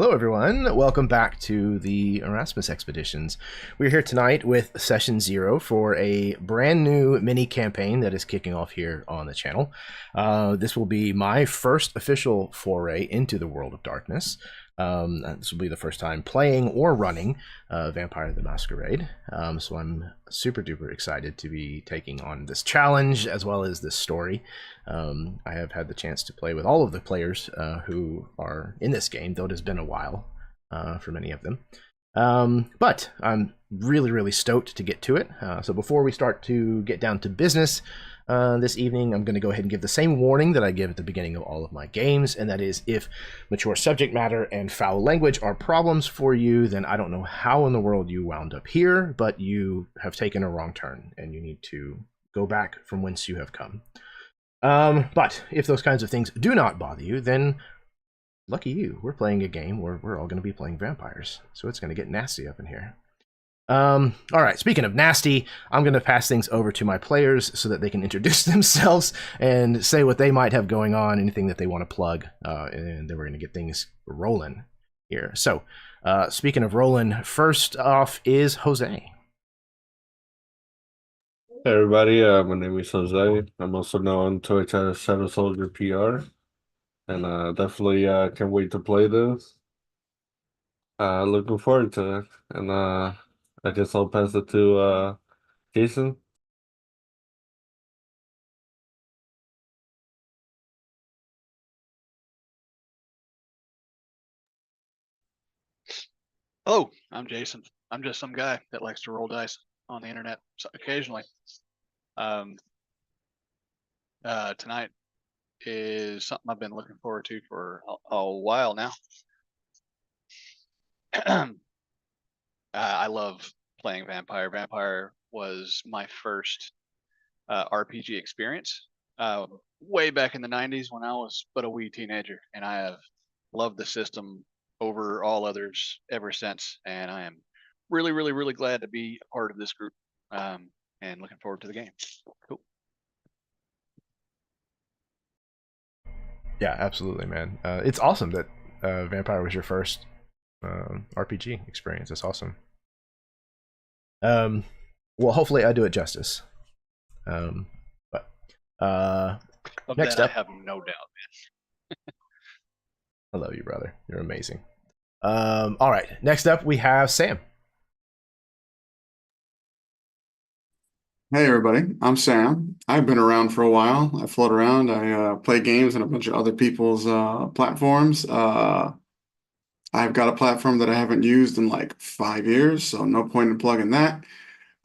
Hello, everyone. Welcome back to the Erasmus Expeditions. We're here tonight with Session 0 for a brand new mini campaign that is kicking off here on the channel. This will be my first official foray into the world of darkness. This will be the first time playing or running Vampire the Masquerade. So I'm super duper excited to be taking on this challenge as well as this story. I have had the chance to play with all of the players who are in this game, though it has been a while for many of them. But I'm really stoked to get to it. So before we start to get down to business this evening, I'm going to go ahead and give the same warning that I give at the beginning of all of my games, and that is if mature subject matter and foul language are problems for you, then I don't know how in the world you wound up here, but you have taken a wrong turn, and you need to go back from whence you have come. But if those kinds of things do not bother you, then lucky you. We're playing a game where we're all going to be playing vampires, so it's going to get nasty up in here. All right, speaking of nasty, I'm going to pass things over to my players so that they can introduce themselves and say what they might have going on, anything that they want to plug, and then we're going to get things rolling here. So, speaking of rolling, first off is Jose. Hey everybody, my name is Jose. I'm also known to it as Shadow Soldier PR, and definitely can't wait to play this. Looking forward to it, and I guess I'll pass it to Jason. Hello, I'm Jason. I'm just some guy that likes to roll dice on the internet occasionally. Tonight is something I've been looking forward to for a while now. I love playing Vampire. Vampire was my first RPG experience way back in the 90s when I was but a wee teenager, and I have loved the system over all others ever since, and I am really glad to be a part of this group, and looking forward to the game. Cool. Yeah, absolutely, man. It's awesome that Vampire was your first RPG experience. That's awesome. Well, hopefully I do it justice. But next up, I have no doubt, man. I love you, brother. You're amazing. All right, next up we have Sam. Hey everybody, I'm Sam. I've been around for a while. I float around. I play games on a bunch of other people's platforms. I've got a platform that I haven't used in like 5 years, so no point in plugging that.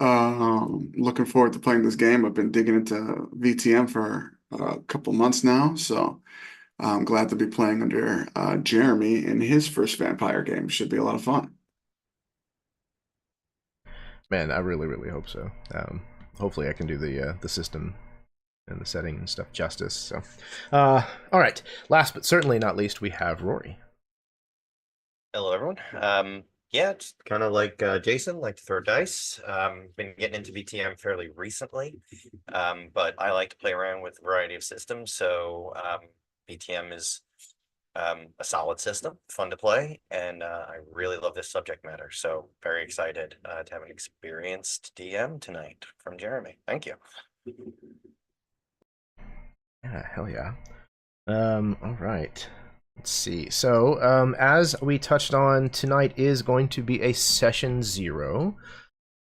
Looking forward to playing this game. I've been digging into VTM for a couple months now, so I'm glad to be playing under Jeremy in his first vampire game. Should be a lot of fun. Man, I really hope so. Hopefully I can do the system and the setting and stuff justice. So, all right. Last but certainly not least, we have Rory. Hello, everyone. Yeah, it's kind of like Jason, like to throw dice. Been getting into VTM fairly recently, but I like to play around with a variety of systems. So VTM is a solid system, fun to play, and I really love this subject matter. So very excited to have an experienced DM tonight from Jeremy. Thank you. Yeah, hell yeah. All right. Let's see. So, as we touched on, tonight is going to be a session 0.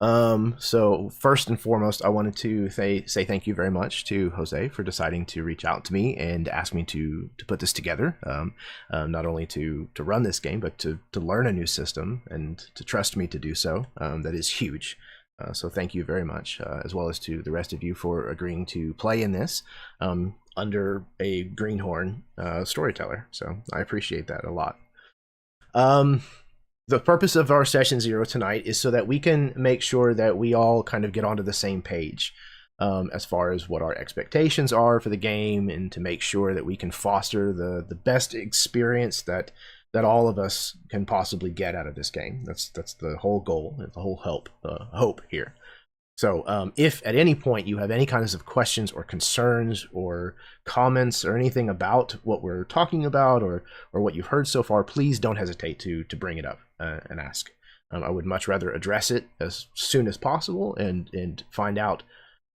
So first and foremost, I wanted to say thank you very much to Jose for deciding to reach out to me and ask me to put this together. Not only to run this game, but to learn a new system and to trust me to do so. That is huge. So thank you very much, as well as to the rest of you for agreeing to play in this under a greenhorn storyteller. So I appreciate that a lot. The purpose of our session 0 tonight is so that we can make sure that we all kind of get onto the same page as far as what our expectations are for the game, and to make sure that we can foster the best experience that all of us can possibly get out of this game. That's the whole goal, the whole hope here. So if at any point you have any kinds of questions or concerns or comments or anything about what we're talking about or what you've heard so far, please don't hesitate to bring it up and ask. I would much rather address it as soon as possible and find out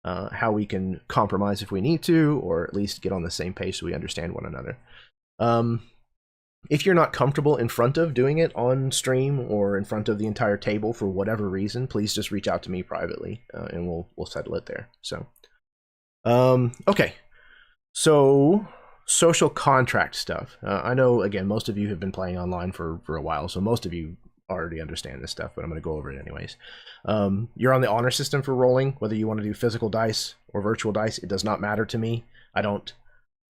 how we can compromise if we need to, or at least get on the same page so we understand one another. If you're not comfortable in front of doing it on stream or in front of the entire table for whatever reason, please just reach out to me privately and we'll settle it there. So, okay. So, social contract stuff. I know, again, most of you have been playing online for a while, so most of you already understand this stuff, but I'm going to go over it anyways. You're on the honor system for rolling, whether you want to do physical dice or virtual dice. It does not matter to me. I don't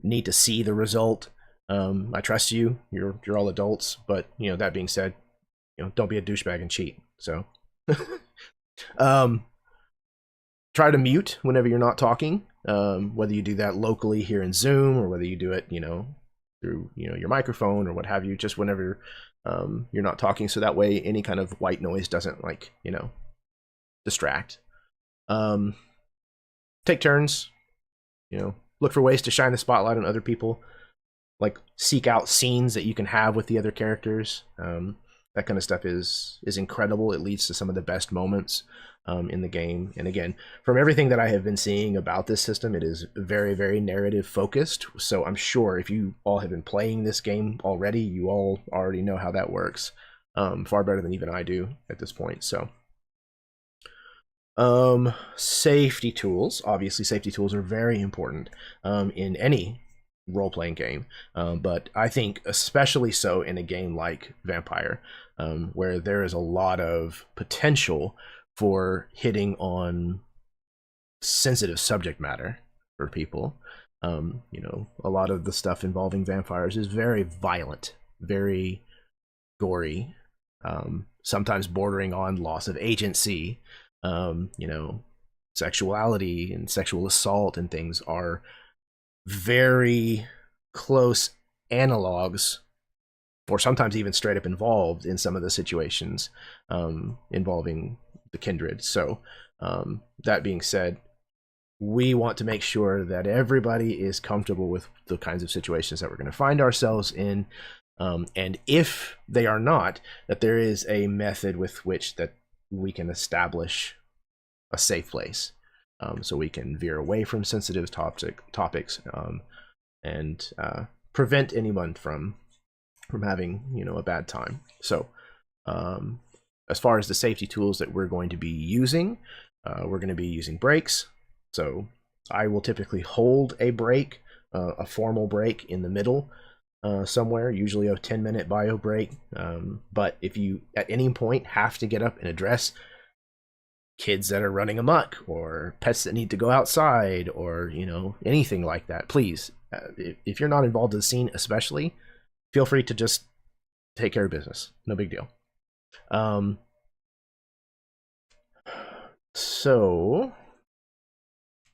need to see the result. I trust you. You're all adults, but that being said, don't be a douchebag and cheat. So, try to mute whenever you're not talking. Whether you do that locally here in Zoom or whether you do it, through your microphone or what have you. Just whenever you're not talking, so that way any kind of white noise doesn't distract. Take turns. Look for ways to shine the spotlight on other people. Like seek out scenes that you can have with the other characters. That kind of stuff is incredible. It leads to some of the best moments in the game. And again, from everything that I have been seeing about this system, it is very, very narrative focused. So I'm sure if you all have been playing this game already, you all already know how that works far better than even I do at this point. So safety tools. Obviously, safety tools are very important in any role-playing game, but I think especially so in a game like Vampire, where there is a lot of potential for hitting on sensitive subject matter for people. A lot of the stuff involving vampires is very violent, very gory, sometimes bordering on loss of agency. Sexuality and sexual assault and things are very close analogs, or sometimes even straight up involved in some of the situations involving the Kindred. So that being said, we want to make sure that everybody is comfortable with the kinds of situations that we're going to find ourselves in, and if they are not, that there is a method with which that we can establish a safe place. So we can veer away from sensitive topics and prevent anyone from having a bad time. So as far as the safety tools that we're going to be using, we're going to be using breaks. So I will typically hold a break, a formal break in the middle somewhere, usually a 10-minute bio break. But if you at any point have to get up and address kids that are running amok or pets that need to go outside or anything like that, please, if you're not involved in the scene especially, feel free to just take care of business. No big deal. So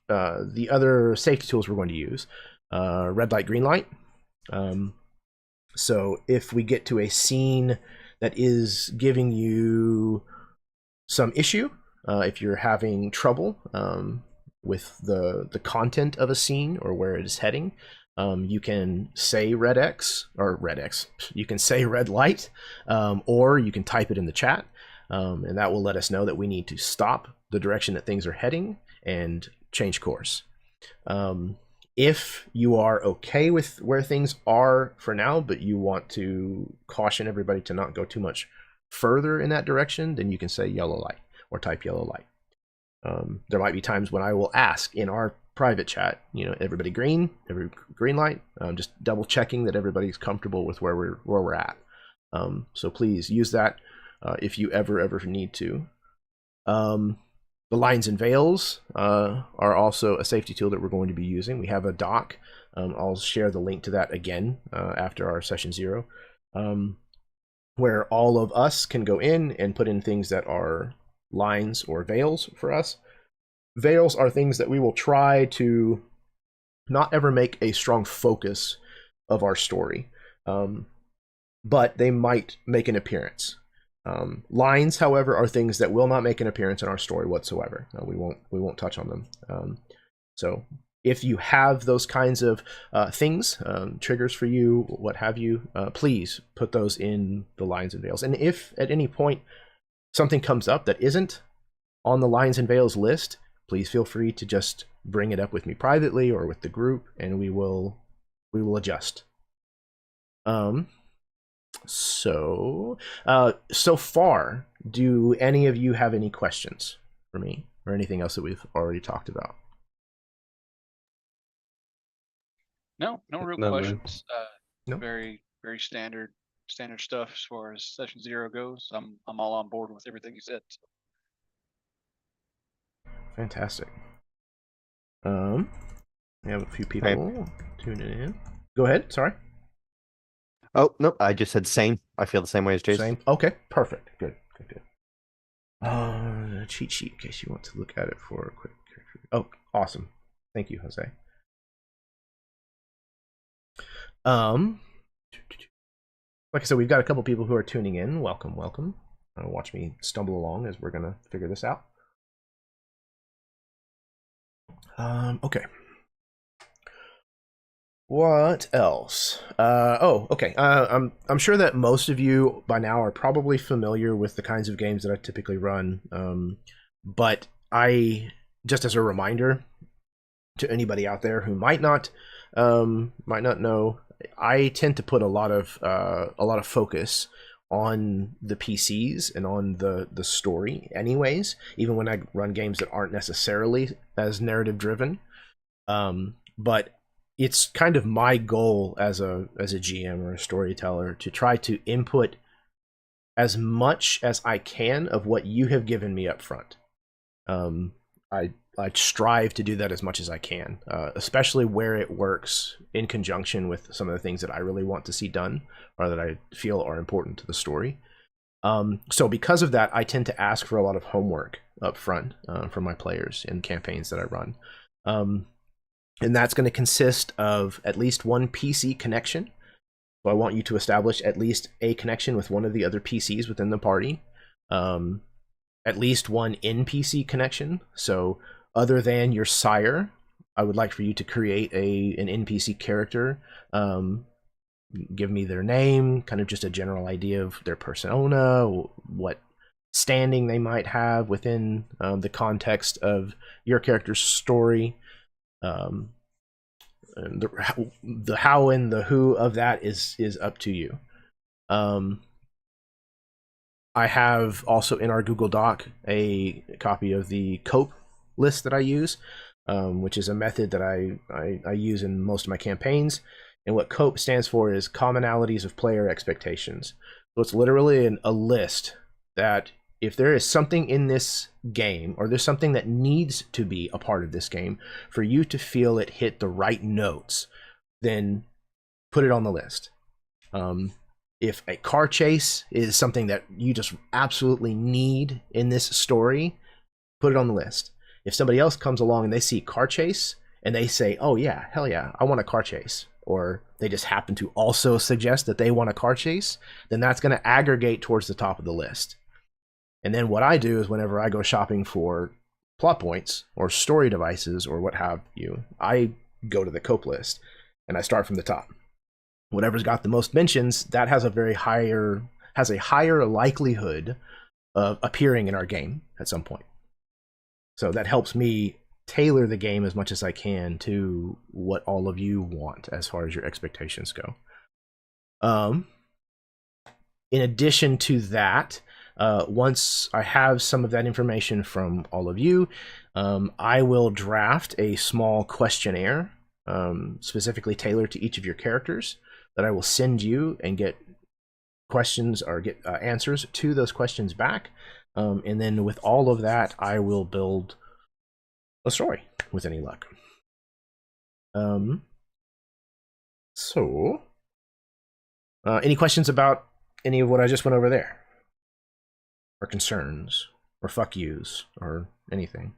the other safety tools we're going to use, red light, green light. So if we get to a scene that is giving you some issue, if you're having trouble with the content of a scene or where it is heading, you can say red X, you can say red light, or you can type it in the chat, and that will let us know that we need to stop the direction that things are heading and change course. If you are okay with where things are for now, but you want to caution everybody to not go too much further in that direction, then you can say yellow light or type yellow light. There might be times when I will ask in our private chat, everybody green light, just double checking that everybody's comfortable with where we're at. So please use that if you ever need to. The lines and veils are also a safety tool that we're going to be using. We have a doc. I'll share the link to that again after our session 0, where all of us can go in and put in things that are lines or veils for us. Veils are things that we will try to not ever make a strong focus of our story, but they might make an appearance. Lines, however, are things that will not make an appearance in our story whatsoever. We won't touch on them. So if you have those kinds of things, triggers for you, what have you, please put those in the lines and veils. And if at any point something comes up that isn't on the lines and veils list, please feel free to just bring it up with me privately or with the group, and we will adjust. So far, do any of you have any questions for me or anything else that we've already talked about? No real No, man. questions. No? Very standard stuff as far as session 0 goes. I'm all on board with everything you said. So. Fantastic. We have a few people tuning in. Go ahead. Sorry. Oh, nope. I just said same. I feel the same way as Jason. Same. Okay. Perfect. Good. Cheat sheet in case you want to look at it for a quick. Oh, awesome. Thank you, Jose. Like I said, we've got a couple people who are tuning in. Welcome. Watch me stumble along as we're gonna figure this out. Okay. What else? Okay. I'm sure that most of you by now are probably familiar with the kinds of games that I typically run. But just as a reminder to anybody out there who might not know, I tend to put a lot of focus on the PCs and on the story anyways, even when I run games that aren't necessarily as narrative driven. But it's kind of my goal as a GM or a storyteller to try to input as much as I can of what you have given me up front. I strive to do that as much as I can, especially where it works in conjunction with some of the things that I really want to see done or that I feel are important to the story. So because of that, I tend to ask for a lot of homework up front from my players in campaigns that I run. And that's going to consist of at least one PC connection. So I want you to establish at least a connection with one of the other PCs within the party. At least one NPC connection. So other than your sire, I would like for you to create an NPC character. Give me their name, kind of just a general idea of their persona, what standing they might have within the context of your character's story. The how and the who of that is up to you. I have also in our Google Doc a copy of the COPE list that I use, which is a method that I use in most of my campaigns. And what COPE stands for is commonalities of player expectations. So it's literally a list that if there is something in this game, or there's something that needs to be a part of this game for you to feel it hit the right notes, then put it on the list. If a car chase is something that you just absolutely need in this story, put it on the list. If somebody else comes along and they see car chase and they say, oh yeah, hell yeah, I want a car chase, or they just happen to also suggest that they want a car chase, then that's going to aggregate towards the top of the list. And then what I do is whenever I go shopping for plot points or story devices or what have you, I go to the COPE list and I start from the top. Whatever's got the most mentions, that has a higher likelihood of appearing in our game at some point. So that helps me tailor the game as much as I can to what all of you want as far as your expectations go. In addition to that, once I have some of that information from all of you, I will draft a small questionnaire specifically tailored to each of your characters that I will send you and get questions or get answers to those questions back. And then with all of that, I will build a story with any luck. Any questions about any of what I just went over there? Or concerns? Or fuck yous? Or anything?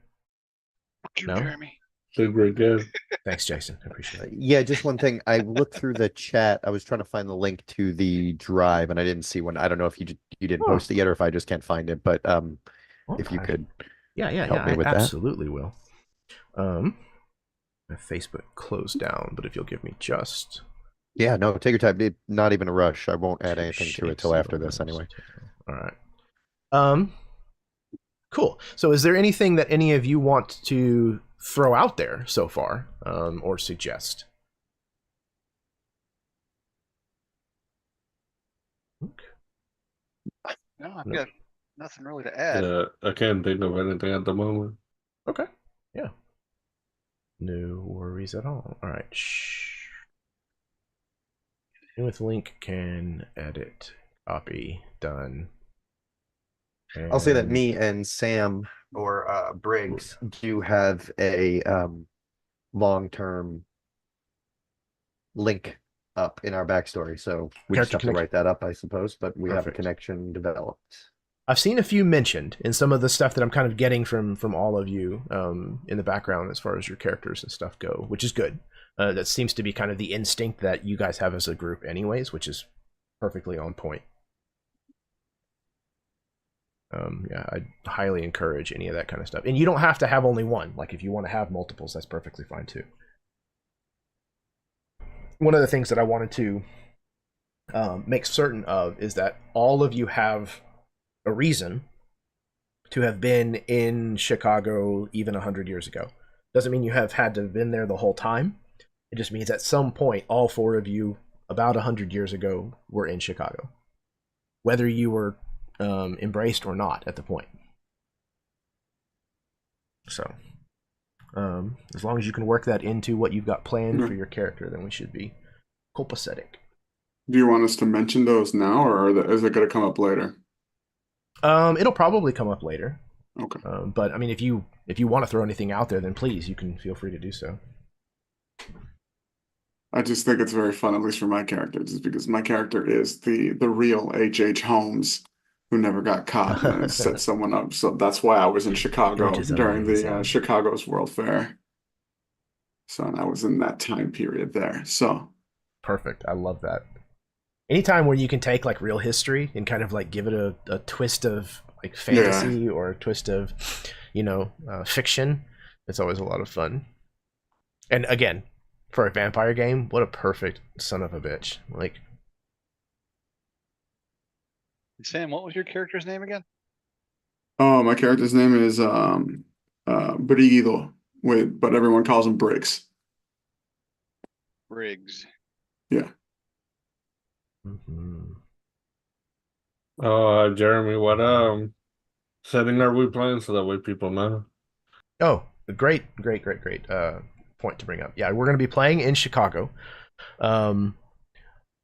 No? Jeremy. Super good. Thanks, Jason. I appreciate it. Yeah, just one thing. I looked through the chat. I was trying to find the link to the drive, and I didn't see one. I don't know if you you didn't Oh. post it yet, or if I just can't find it. But if you Okay. could Yeah, help me I with that. absolutely will. My Facebook closed down, but if you'll give me just Yeah, no, take your time. Not even a rush. I won't add 2 anything to it shakes till of after a this anyway. tail. All right. Cool. So is there anything that any of you want to throw out there so far, or suggest? No, I've Nope. got nothing really to add. Yeah, I can't think of anything at the moment. Okay. Yeah. No worries at all. All right. Shh. With link can edit, copy, done. I'll say that And- me and Sam or Briggs do have a long-term link up in our backstory, so we just Character have to connection. write that up, I suppose. But we have a Perfect. connection developed. I've seen a few mentioned in some of the stuff that I'm kind of getting from all of you in the background as far as your characters and stuff go, which is good. That seems to be kind of the instinct that you guys have as a group anyways, which is perfectly on point. Yeah, I highly encourage any of that kind of stuff. And you don't have to have only one. Like, if you want to have multiples, that's perfectly fine too. One of the things that I wanted to make certain of is that all of you have a reason to have been in Chicago even 100 years ago. Doesn't mean you have had to have been there the whole time. It just means at some point, all 4 of you, about 100 years ago, were in Chicago. Whether you were embraced or not at the point. So, as long as you can work that into what you've got planned for your character, then we should be copacetic. Do you want us to mention those now, or is it going to come up later? It'll probably come up later. Okay. But I mean, if you want to throw anything out there, then please, you can feel free to do so. I just think it's very fun, at least for my character, just because my character is the real H.H. Holmes, who never got caught and set someone up. So that's why I was in Chicago Which is during the amazing. Chicago's World Fair. So and I was in that time period there. So Perfect. I love that. Anytime where you can take like real history and kind of like give it a twist of like fantasy or a twist of, fiction, it's always a lot of fun. And again, for a vampire game, what a perfect son of a bitch. Like, Sam, what was your character's name again? my character's name is Brigido, but everyone calls him Briggs. Briggs. Yeah. mhm. Jeremy, what setting are we playing so that way people know? Oh, great point to bring up. Yeah, we're going to be playing in Chicago.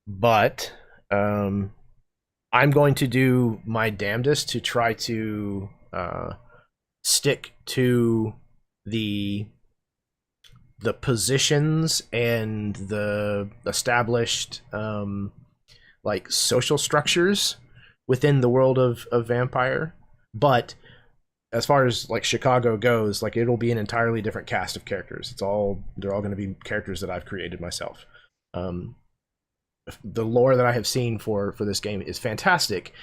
But I'm going to do my damnedest to try to stick to the positions and the established like social structures within the world of Vampire. But as far as like Chicago goes, like it'll be an entirely different cast of characters. They're all going to be characters that I've created myself. The lore that I have seen for this game is fantastic,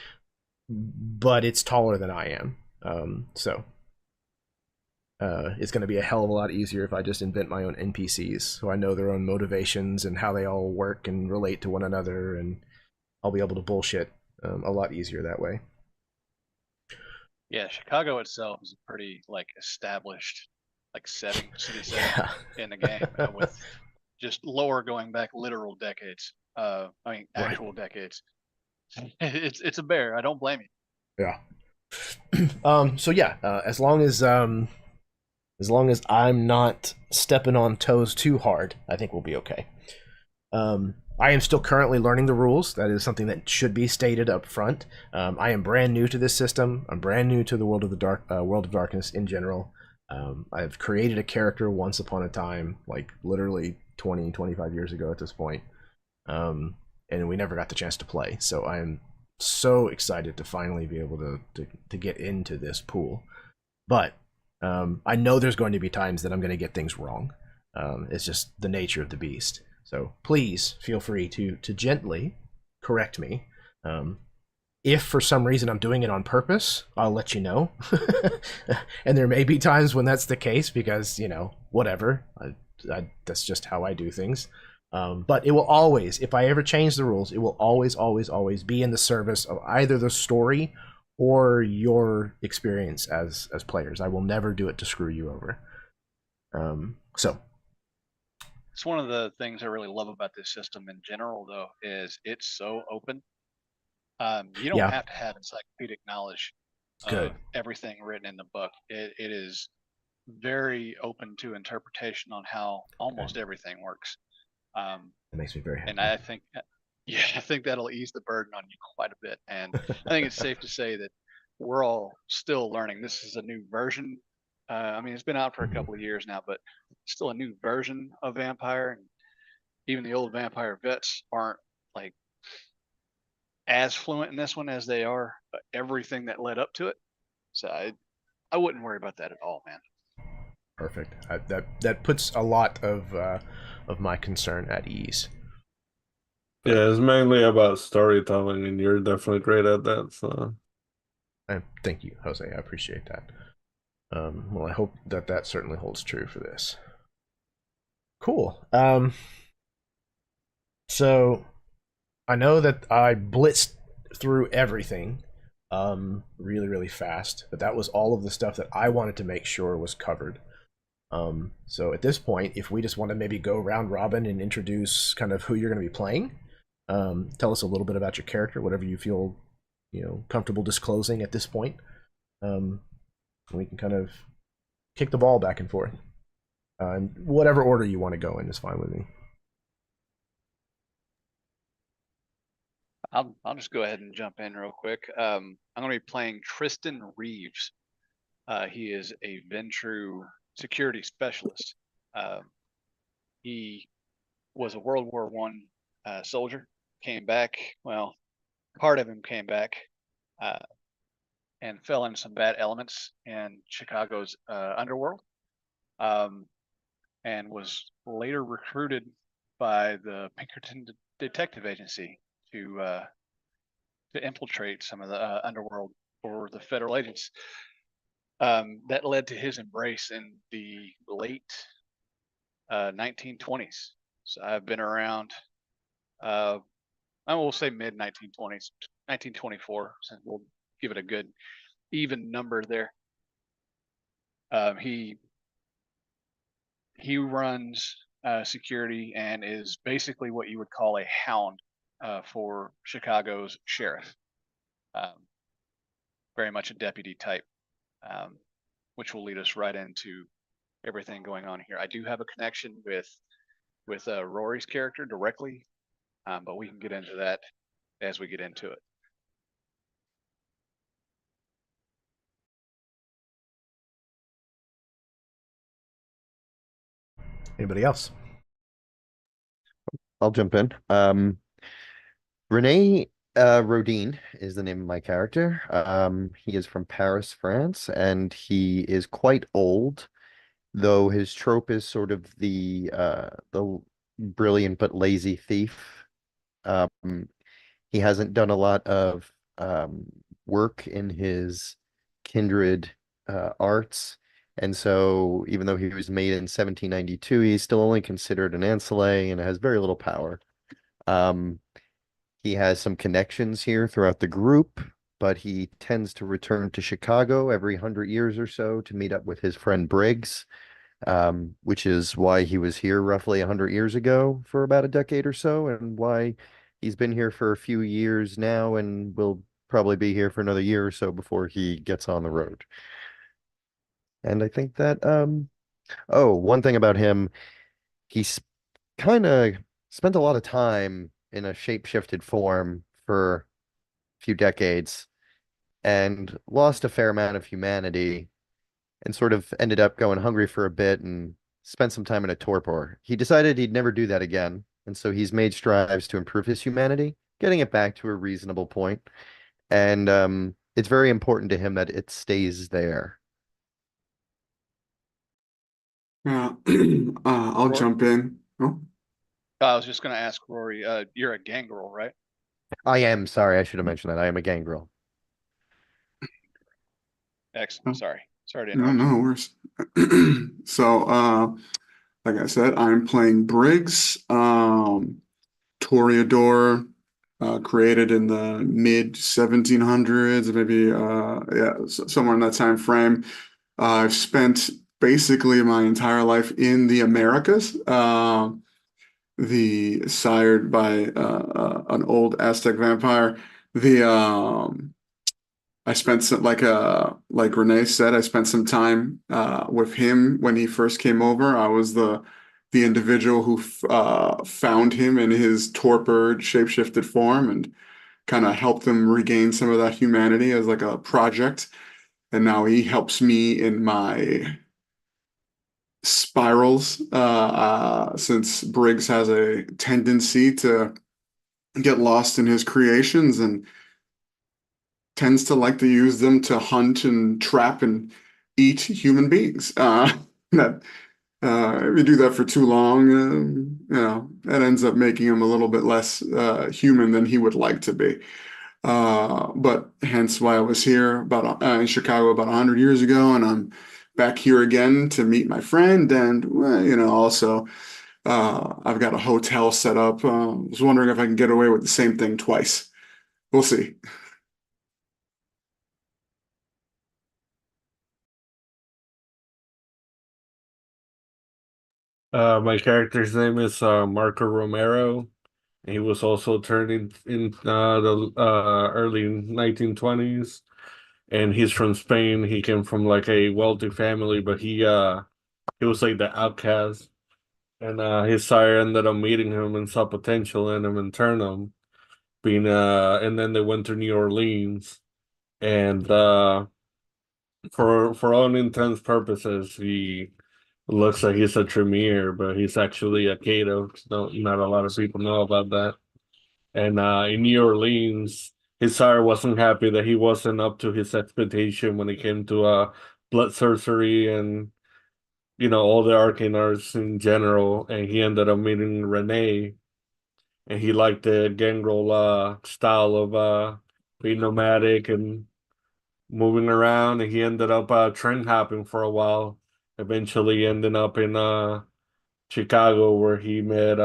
but it's taller than I am. So it's going to be a hell of a lot easier if I just invent my own NPCs, so I know their own motivations and how they all work and relate to one another, and I'll be able to bullshit a lot easier that way. Yeah, Chicago itself is a pretty like established like setting, city setting Yeah. in the game with just lore going back literal decades. Actual decades. It's a bear. I don't blame you. Yeah. So yeah, as long as I'm not stepping on toes too hard, I think we'll be okay. I am still currently learning the rules. That is something that should be stated up front. I am brand new to this system. I'm brand new to the world of darkness in general. I've created a character once upon a time, like literally 25 years ago at this point. And we never got the chance to play. So I am so excited to finally be able to get into this pool. But I know there's going to be times that I'm going to get things wrong. It's just the nature of the beast. So please feel free to gently correct me If for some reason I'm doing it on purpose, I'll let you know. And there may be times when that's the case because, whatever. That's just how I do things. But it will always, if I ever change the rules, it will always, always, always be in the service of either the story or your experience as players. I will never do it to screw you over. So It's one of the things I really love about this system in general, though, is it's so open. You don't Yeah. have to have encyclopedic knowledge Good. of everything written in the book. It is very open to interpretation on how almost everything works. It makes me very happy. And I think, I think that'll ease the burden on you quite a bit. And I think it's safe to say that we're all still learning. This is a new version. I mean, it's been out for a couple of years now, but still a new version of Vampire. And even the old Vampire vets aren't like as fluent in this one as they are everything that led up to it. So I wouldn't worry about that at all, man. Perfect. That puts a lot of my concern at ease. Yeah, it's mainly about storytelling, and you're definitely great at that. So, Thank you, Jose. I appreciate that. Well, I hope that certainly holds true for this. Cool. So I know that I blitzed through everything really, really fast, but that was all of the stuff that I wanted to make sure was covered. So at this point, if we just want to maybe go round robin and introduce kind of who you're going to be playing, tell us a little bit about your character, whatever you feel comfortable disclosing at this point. We can kind of kick the ball back and forth. Whatever order you want to go in is fine with me. I'll just go ahead and jump in real quick. I'm going to be playing Tristan Reeves. He is a Ventru security specialist. He was a World War I soldier, came back. Well, part of him came back and fell into some bad elements in Chicago's underworld, and was later recruited by the Pinkerton Detective Agency to infiltrate some of the underworld for the federal agents. That led to his embrace in the late 1920s. So I've been around, I will say mid 1920s, 1924, since we'll give it a good even number there. He runs security and is basically what you would call a hound for Chicago's sheriff. Very much a deputy type, which will lead us right into everything going on here. I do have a connection with Rory's character directly, but we can get into that as we get into it. Anybody else? I'll jump in. Renée Rodin is the name of my character. He is from Paris, France, and he is quite old, though his trope is sort of the brilliant but lazy thief. He hasn't done a lot of work in his Kindred arts. And so even though he was made in 1792, he's still only considered an ancillary and has very little power. He has some connections here throughout the group, but he tends to return to Chicago every 100 years or so to meet up with his friend Brigs, which is why he was here roughly 100 years ago for about a decade or so, and why he's been here for a few years now and will probably be here for another year or so before he gets on the road. And I think that, one thing about him, he's kind of spent a lot of time in a shape-shifted form for a few decades and lost a fair amount of humanity and sort of ended up going hungry for a bit and spent some time in a torpor. He decided he'd never do that again, and so he's made strives to improve his humanity, getting it back to a reasonable point. And it's very important to him that it stays there. Yeah, I'll Rory? jump in. Oh, I was just going to ask Rory, you're a gangrel, right? I am sorry. I should have mentioned that. I am a gangrel. Excellent. Sorry to No, interrupt you. no worries. So, like I said, I'm playing Briggs, Toreador, created in the mid 1700s, maybe, somewhere in that time frame. I've spent basically my entire life in the Americas, the sired by an old Aztec vampire. The I spent some like Renée said, I spent some time with him when he first came over. I was the individual who found him in his torpor shapeshifted form and kind of helped him regain some of that humanity as like a project. And now he helps me in my spirals, since Briggs has a tendency to get lost in his creations and tends to like to use them to hunt and trap and eat human beings. That if you do that for too long, that ends up making him a little bit less human than he would like to be. But hence why I was here about in Chicago about 100 years ago, and I'm back here again to meet my friend, and also I've got a hotel set up. Was wondering if I can get away with the same thing twice. We'll see. My character's name is Marco Romero. He was also turned in the early 1920s, and he's from Spain. He came from like a wealthy family, but he was like the outcast. And his sire ended up meeting him and saw potential in him and turned him. And then they went to New Orleans, and for all intents purposes, he looks like he's a Tremere, but he's actually a Cato. No, not a lot of people know about that. And in New Orleans, his sire wasn't happy that he wasn't up to his expectation when it came to blood sorcery and all the arcane arts in general. And he ended up meeting Renée, and he liked the gangrel style of being nomadic and moving around. And he ended up train hopping for a while, eventually ending up in Chicago, where he met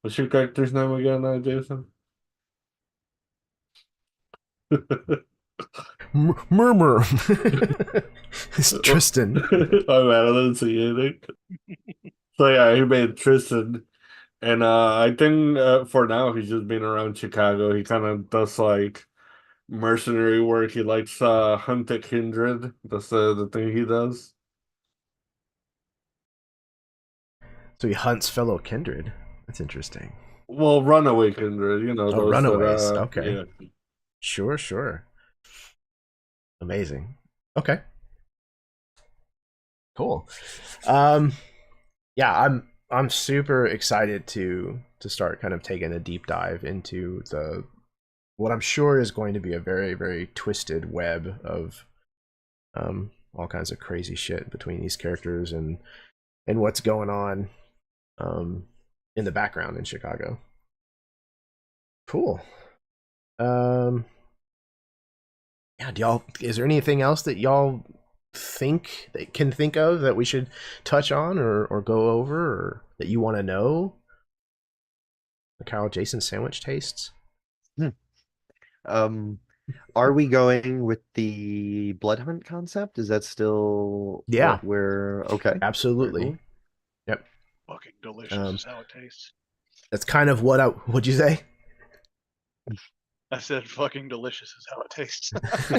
what's your character's name again, Jason? Murmur. It's Tristan. Oh man, I didn't see anything. So yeah, he made Tristan, and I think for now he's just been around Chicago. He kind of does like mercenary work. He likes hunt at Kindred. That's the thing he does. So he hunts fellow kindred. That's interesting. Well, runaway Kindred, Oh, those runaways. that Okay. yeah. Sure. Amazing. Okay. Cool. Yeah, I'm super excited to start kind of taking a deep dive into the what I'm sure is going to be a very, very twisted web of all kinds of crazy shit between these characters and what's going on in the background in Chicago. Cool. Yeah, is there anything else that y'all can think of that we should touch on or go over, or that you want to know? Like how Jason's sandwich tastes? Are we going with the blood hunt concept? Is that still Yeah. what we're okay? Absolutely. Very cool. Yep. Fucking delicious is how it tastes. That's kind of what'd you say? I said fucking delicious is how it tastes.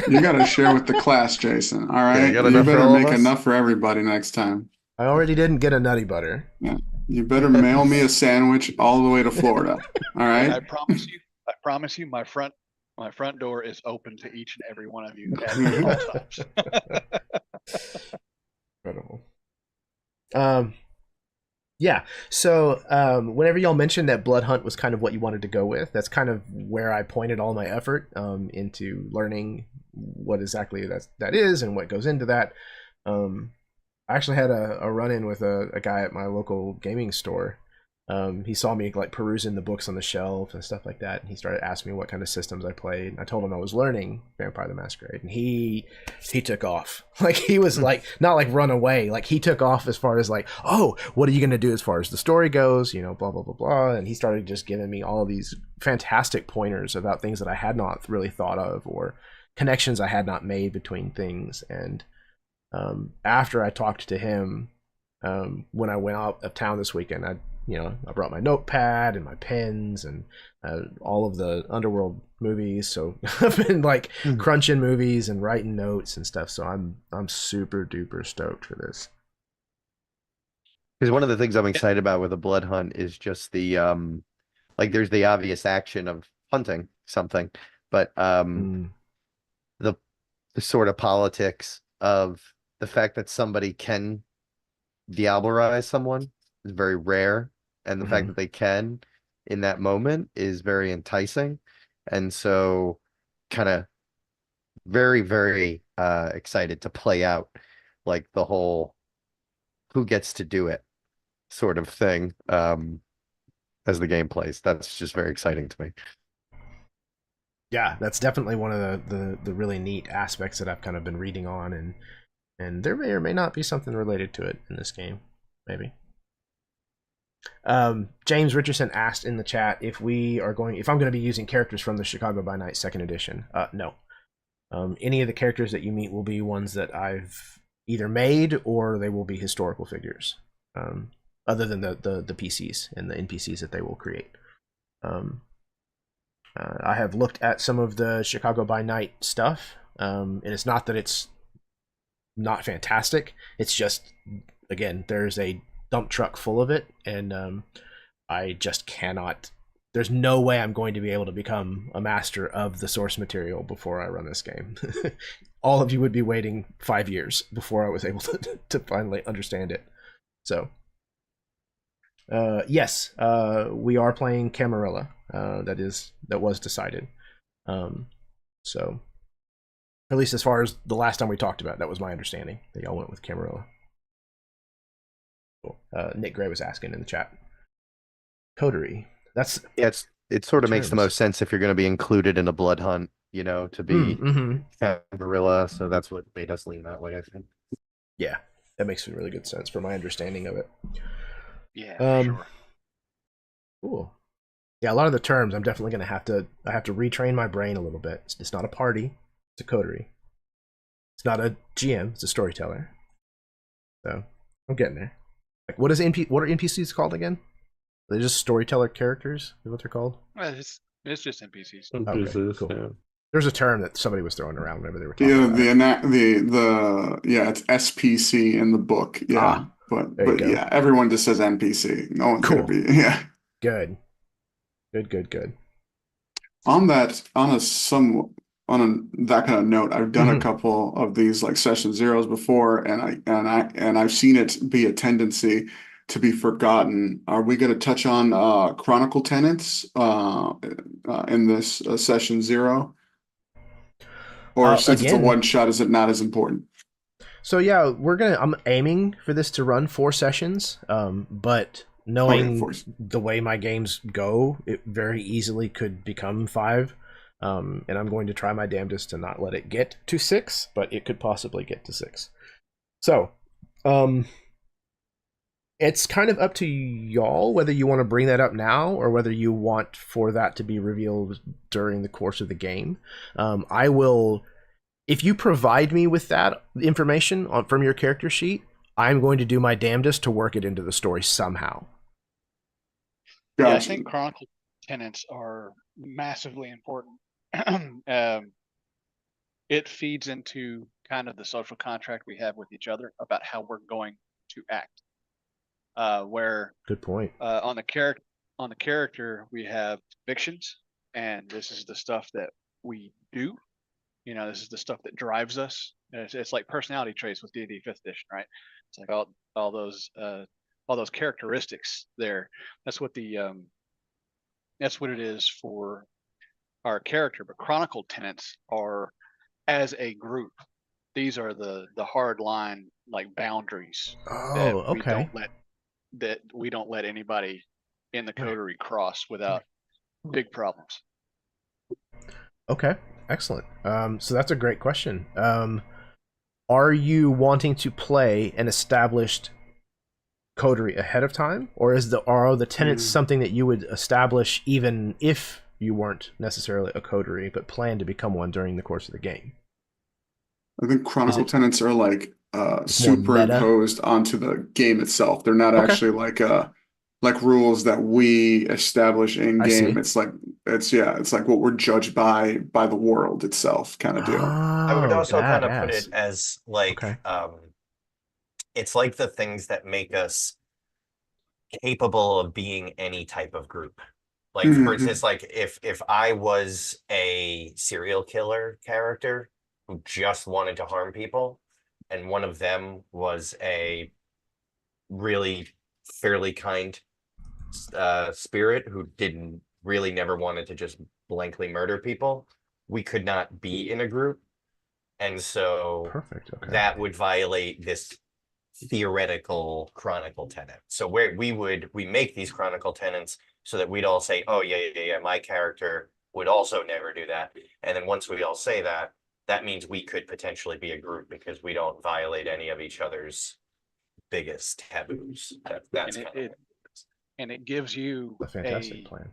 You got to share with the class, Jason. All Yeah, right, you got you enough for better all of make us? enough for everybody next time. I already didn't get a nutty butter. Yeah, you better mail me a sandwich all the way to Florida. All I right. promise you, my front door is open to each and every one of you at all times. Incredible. Yeah. So whenever y'all mentioned that Blood Hunt was kind of what you wanted to go with, that's kind of where I pointed all my effort into learning what exactly that is and what goes into that. I actually had a run-in with a guy at my local gaming store He saw me like perusing the books on the shelf and stuff like that, and he started asking me what kind of systems I played. I told him I was learning Vampire the Masquerade, and he took off. Like he was like not like run away, like he took off as far as like, oh, what are you gonna do as far as the story goes? You know, blah blah blah blah. And he started just giving me all these fantastic pointers about things that I had not really thought of or connections I had not made between things. And after I talked to him, when I went out of town this weekend, I brought my notepad and my pens and all of the Underworld movies. So I've been like crunching movies and writing notes and stuff. So I'm super duper stoked for this. Because one of the things I'm excited about with a blood hunt is just the like there's the obvious action of hunting something, but the sort of politics of the fact that somebody can diablerize someone is very rare, and the fact that they can in that moment is very enticing, and so kind of very, very excited to play out like the whole who gets to do it sort of thing as the game plays. That's just very exciting to me. Yeah, that's definitely one of the really neat aspects that I've kind of been reading on, and there may or may not be something related to it in this game, maybe. James Richardson asked in the chat if I'm going to be using characters from the Chicago by Night second edition. No. Any of the characters that you meet will be ones that I've either made or they will be historical figures. Other than the PCs and the NPCs that they will create. I have looked at some of the Chicago by Night stuff, and it's not that it's not fantastic. It's just, again, there's a dump truck full of it, and I just cannot. There's no way I'm going to be able to become a master of the source material before I run this game. All of you would be waiting 5 years before I was able to finally understand it. So, yes, we are playing Camarilla. That was decided. So, at least as far as the last time we talked about it, that was my understanding that y'all went with Camarilla. Cool. Nick Gray was asking in the chat. Coterie. That's it sort of makes the most sense if you're going to be included in a blood hunt, to be Camarilla. So that's what made us lean that way, I think. Yeah, that makes really good sense for my understanding of it. Yeah, for sure. Cool. Yeah, a lot of the terms I'm definitely going to have to retrain my brain a little bit. It's not a party, it's a coterie. It's not a GM, it's a storyteller. So I'm getting there. Like, what are NPCs called again? They're just storyteller characters, is what they're called? It's just NPCs. NPCs, cool. yeah. There's a term that somebody was throwing around whenever they were talking about it's SPC in the book. Yeah. But yeah, everyone just says NPC. No one's gonna be Good. On that kind of note, I've done a couple of these like session zeros before, and I've seen it be a tendency to be forgotten. Are we going to touch on Chronicle tenants in this session zero, or since it's a one shot, is it not as important? So yeah, I'm aiming for this to run 4 sessions, but knowing the way my games go, it very easily could become 5. And I'm going to try my damnedest to not let it get to 6, but it could possibly get to 6. So, it's kind of up to y'all whether you want to bring that up now or whether you want for that to be revealed during the course of the game. I will, if you provide me with that information from your character sheet, I'm going to do my damnedest to work it into the story somehow. Gotcha. Yeah, I think Chronicle tenants are massively important. It feeds into kind of the social contract we have with each other about how we're going to act. Where good point. On the character we have convictions, and this is the stuff that we do. This is the stuff that drives us. It's like personality traits with D&D 5th edition, right? It's like all those characteristics there. That's what it is for our character. But Chronicle tenants are, as a group, these are the hard line, like, boundaries that we don't let anybody in the coterie cross without big problems. Okay, excellent. So that's a great question. Are you wanting to play an established coterie ahead of time, or are the tenants something that you would establish even if you weren't necessarily a coterie but plan to become one during the course of the game? I think Chronicle tenants are like It's more meta? superimposed onto the game itself. They're not Okay. actually like rules that we establish in I see. game. It's like what we're judged by the world itself kind of deal. I would also kind of put badass. it as like Okay. it's like the things that make us capable of being any type of group. Like for Mhm. instance, like if I was a serial killer character who just wanted to harm people, and one of them was a really fairly kind spirit who didn't really never wanted to just blankly murder people, we could not be in a group. And so Perfect. Okay. that would violate this theoretical chronicle tenant. So we make these chronicle tenants so that we'd all say, oh yeah, my character would also never do that. And then once we all say that, that means we could potentially be a group because we don't violate any of each other's biggest taboos. That's And it gives you a fantastic plan.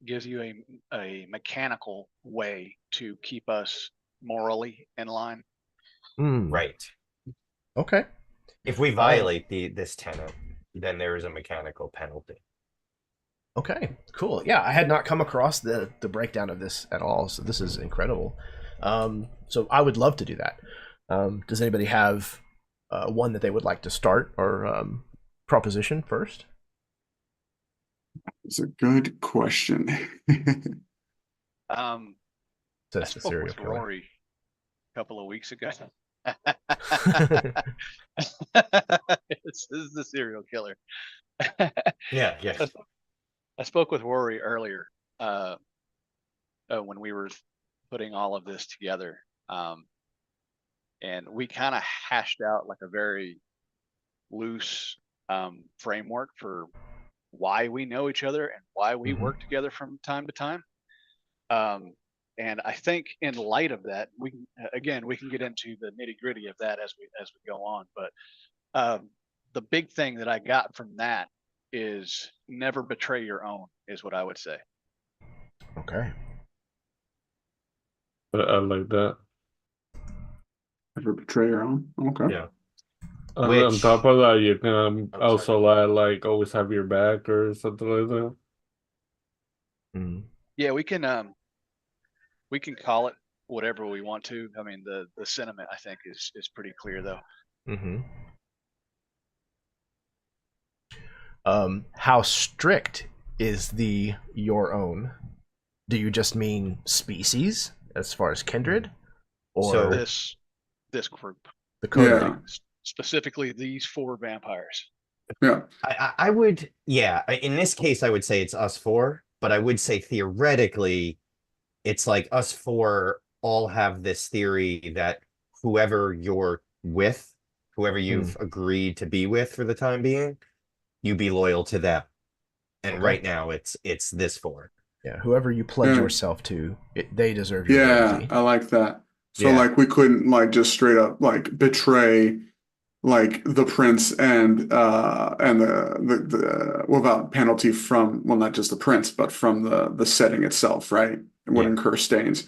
Gives you a mechanical way to keep us morally in line. Right. Okay. If we violate this tenant, then there is a mechanical penalty. Okay, cool. Yeah, I had not come across the breakdown of this at all, so this is incredible. So I would love to do that. Does anybody have one that they would like to start or proposition first? It's a good question. I Says the spoke serial with killer. Rory a couple of weeks ago. This is the serial killer. Yeah. I spoke with Rory earlier when we were putting all of this together, and we kind of hashed out like a very loose framework for why we know each other and why we work together from time to time. And I think in light of that, we can get into the nitty gritty of that as we go on. But the big thing that I got from that is never betray your own, is what I would say. Okay. I like that. Never betray your own. Okay. Yeah. On top of that, you can I'm also like always have your back or something like that. Yeah, we can call it whatever we want to. I mean, the sentiment I think is pretty clear though. How strict is the your own? Do you just mean species as far as kindred, or So this group, the coterie? Yeah. Specifically these 4 vampires? Yeah. I would, in this case, I would say it's us 4, but I would say theoretically, it's like us 4 all have this theory that whoever you're with, whoever you've agreed to be with for the time being, you be loyal to them. And right now it's this 4. Yeah, whoever you pledge yourself to, they deserve your loyalty. I like that. So like we couldn't like just straight up like betray like the prince and the without penalty from, well, not just the prince but from the setting itself, right? It would incur stains.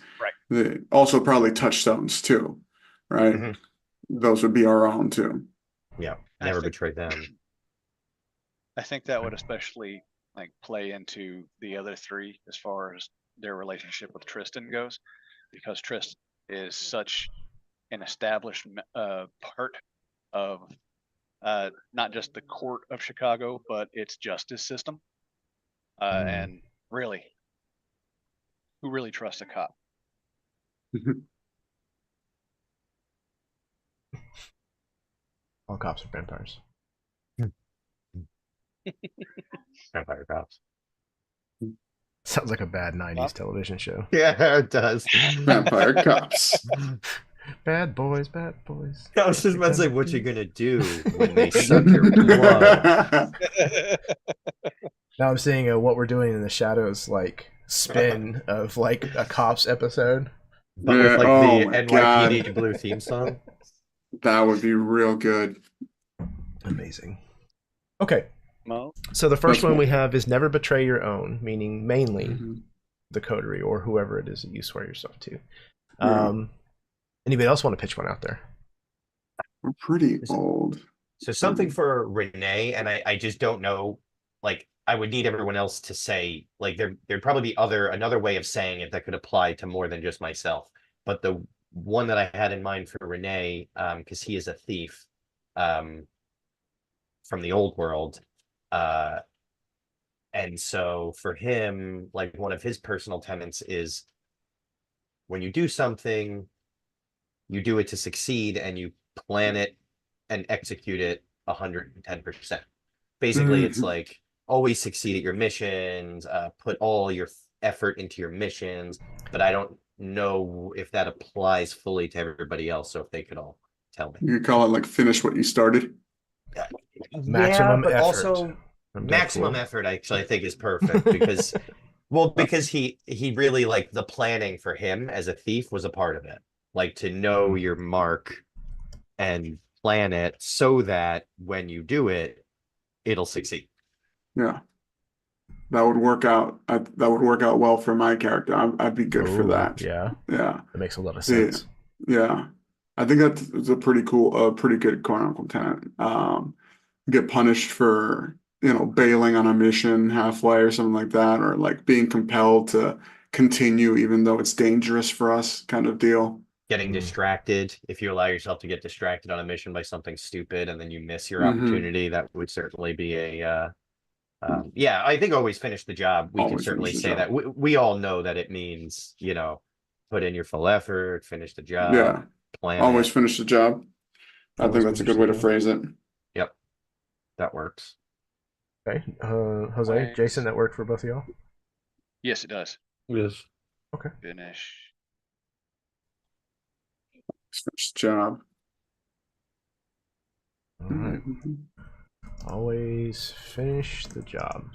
Right. Also probably touchstones too, right? Those would be our own too. Yeah, never betray them. I think that would especially like play into the other 3 as far as their relationship with Tristan goes, because Tristan is such an established part of not just the court of Chicago, but its justice system. And really, who really trusts a cop? All cops are vampires. Vampire cops. Sounds like a bad 90s television show. Yeah, it does. Vampire cops. Bad boys, bad boys. I was just about to say, what you gonna do when they suck your blood? Now I'm seeing What We're Doing in the Shadows like spin of like a cops episode. But with like oh the my NYPD God. Blue theme song. That would be real good. Amazing. Okay, Mo? so the first That's one we one. have is never betray your own, meaning mainly Mhm. the coterie or whoever it is that you swear yourself to. Yeah. Anybody else want to pitch one out there? We're pretty old. So something for Renee, and I just don't know, like I would need everyone else to say, like there'd probably be another way of saying it that could apply to more than just myself. But the one that I had in mind for Renee, because he is a thief, from the old world. And so for him, like one of his personal tenets is when you do something, you do it to succeed and you plan it and execute it 110%. Basically, it's Mhm. like always succeed at your missions, put all your effort into your missions, but I don't know if that applies fully to everybody else. So if they could all tell me. You could call it like finish what you started. Maximum but effort also from maximum Deadpool. effort, actually, I think is perfect because, well, because he really like the planning for him as a thief was a part of it, like to know your mark and plan it so that when you do it, it'll succeed. Yeah. That would work out. That would work out well for my character. I'd be good for Ooh, that. yeah, Yeah. that makes a lot of Yeah. sense. Yeah. I think that's a pretty cool, pretty good Chronicle tenant. Get punished for, bailing on a mission halfway or something like that, or like being compelled to continue even though it's dangerous for us kind of deal. Getting Mm. distracted, if you allow yourself to get distracted on a mission by something stupid and then you miss your Hmm. opportunity, that would certainly be yeah, I think always finish the job. We can Always certainly finish the say job. that. We all know that it means, put in your full effort, finish the job, Yeah. plan Always it. finish the job. I think Always that's a finish good the way to job. phrase it. Yep, that works. Okay, Jose, Jason, that worked for both of y'all? Yes, it does. Yes. Okay. Finish. Finish the job. All right. Always finish the job.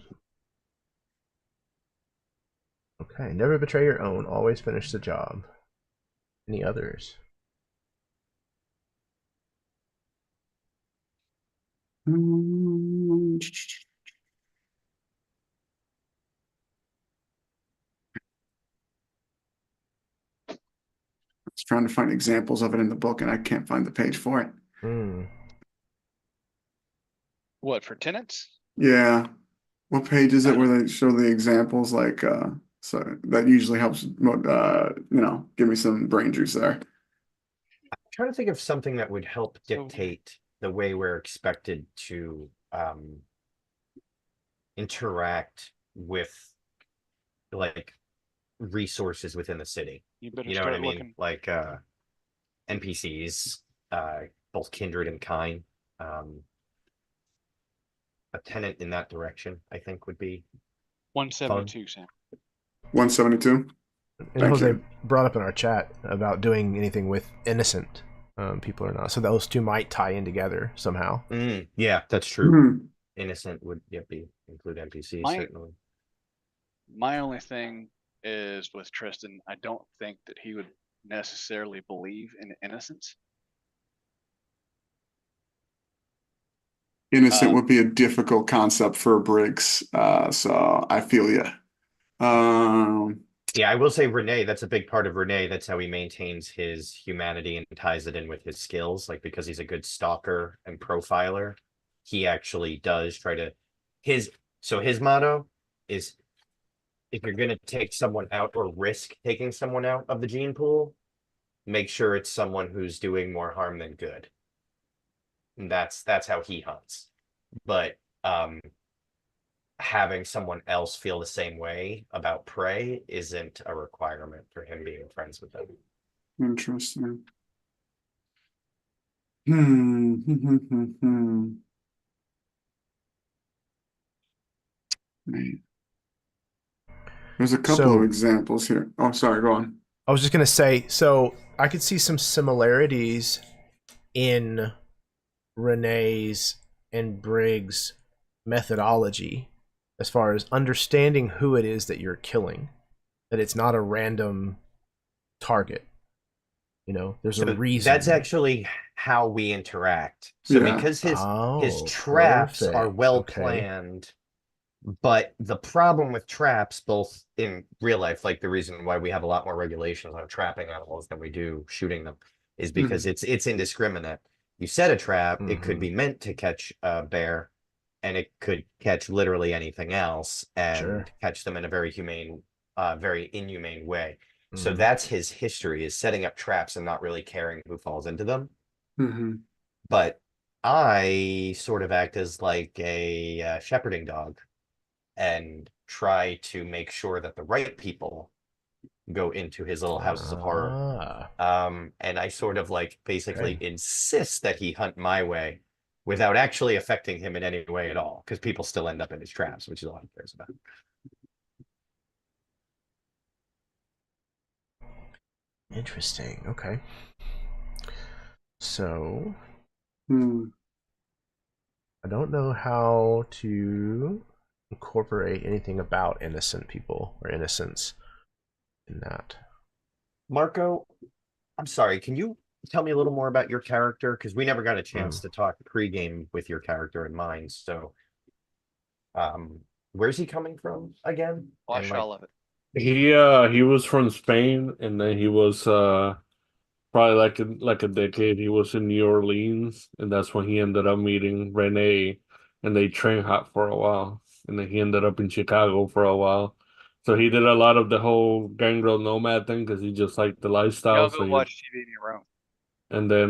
Okay, never betray your own. Always finish the job. Any others? I was trying to find examples of it in the book and I can't find the page for it. Hmm. What, for tenants? Yeah. What page is it where they show the examples? Like, so that usually helps, give me some brain juice there. Trying to think of something that would help So- dictate the way we're expected to interact with like resources within the city. You better You know what I start mean? looking. Like NPCs, both Kindred and Kind. A tenant in that direction, I think, would be 172, Sam. 172. And Thank Jose you. brought up in our chat about doing anything with innocent people or not. So those two might tie in together somehow. Yeah, that's true. Hmm. Innocent would include NPCs, My- certainly. My only thing is with Tristan, I don't think that he would necessarily believe in innocence. Innocent would be a difficult concept for Briggs. So I feel you. Yeah, I will say Renee, that's a big part of Renee. That's how he maintains his humanity and ties it in with his skills. Like because he's a good stalker and profiler, he actually does try to his motto is if you're gonna take someone out or risk taking someone out of the gene pool, make sure it's someone who's doing more harm than good. And that's how he hunts. But having someone else feel the same way about prey isn't a requirement for him being friends with them. Interesting. Hmm. Man. There's a couple of examples here. Oh, sorry, go on. I was just going to say, so I could see some similarities in Renee's and Briggs' methodology as far as understanding who it is that you're killing, that it's not a random target. You know, there's a reason. That's actually how we interact. So Yeah. because his Oh, traps are perfect. well Okay. planned, but the problem with traps, both in real life, like the reason why we have a lot more regulations on trapping animals than we do shooting them, is because it's indiscriminate. You set a trap, it could be meant to catch a bear, and it could catch literally anything else and catch them in a very humane, very inhumane way. So that's his history, is setting up traps and not really caring who falls into them. But I sort of act as like a shepherding dog and try to make sure that the right people go into his little houses of horror. And I sort of like basically insist that he hunt my way without actually affecting him in any way at all, because people still end up in his traps, which is all he cares about. Interesting. Okay. So I don't know how to incorporate anything about innocent people or innocence in that. Marco, I'm sorry, can you tell me a little more about your character? Because we never got a chance to talk pregame with your character in mind. So where's he coming from again? Watch all of it. He was from Spain, and then he was probably like a decade. He was in New Orleans, and that's when he ended up meeting Renée, and they train hot for a while, and then he ended up in Chicago for a while. So he did a lot of the whole gangrel nomad thing because he just liked the lifestyle. Y'all So go watch TV in your room. and then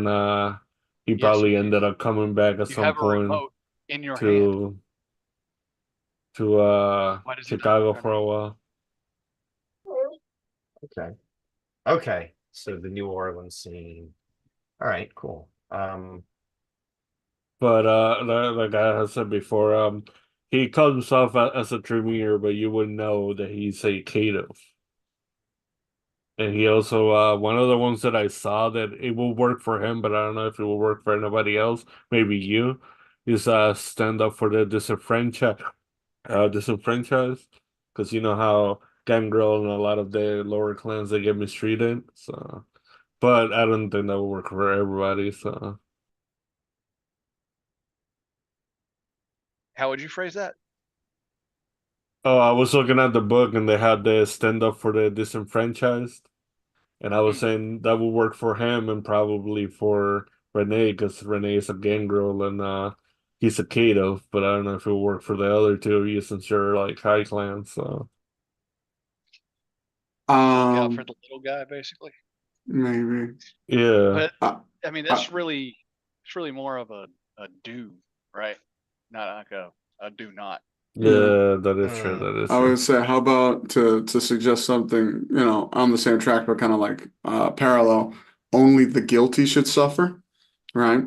he Yes, probably you do. ended up coming back at You some have a point remote in your hand. to Why does it not Chicago work on for a while. Okay. Okay. So the New Orleans scene. All right, cool. But like I said before, he calls himself as a Tremere, but you wouldn't know that he's a cative. And he also one of the ones that I saw that it will work for him, but I don't know if it will work for anybody else. Maybe you is stand up for the disenfranchised, because you know how Gangrel and a lot of the lower clans, they get mistreated. So, but I don't think that will work for everybody. So. How would you phrase that? Oh, I was looking at the book and they had the stand up for the disenfranchised. And I was saying that would work for him and probably for Renée, because Renée is a gangrel and he's a cative, but I don't know if it will work for the other two, you since you're like high clan, so Look out for the little guy, basically. maybe. yeah. But I mean, it's really more of a do, right? Not like a do not. Yeah, that is true. That is I true. would say, how about to suggest something, on the same track, but kind of like parallel. Only the guilty should suffer, right?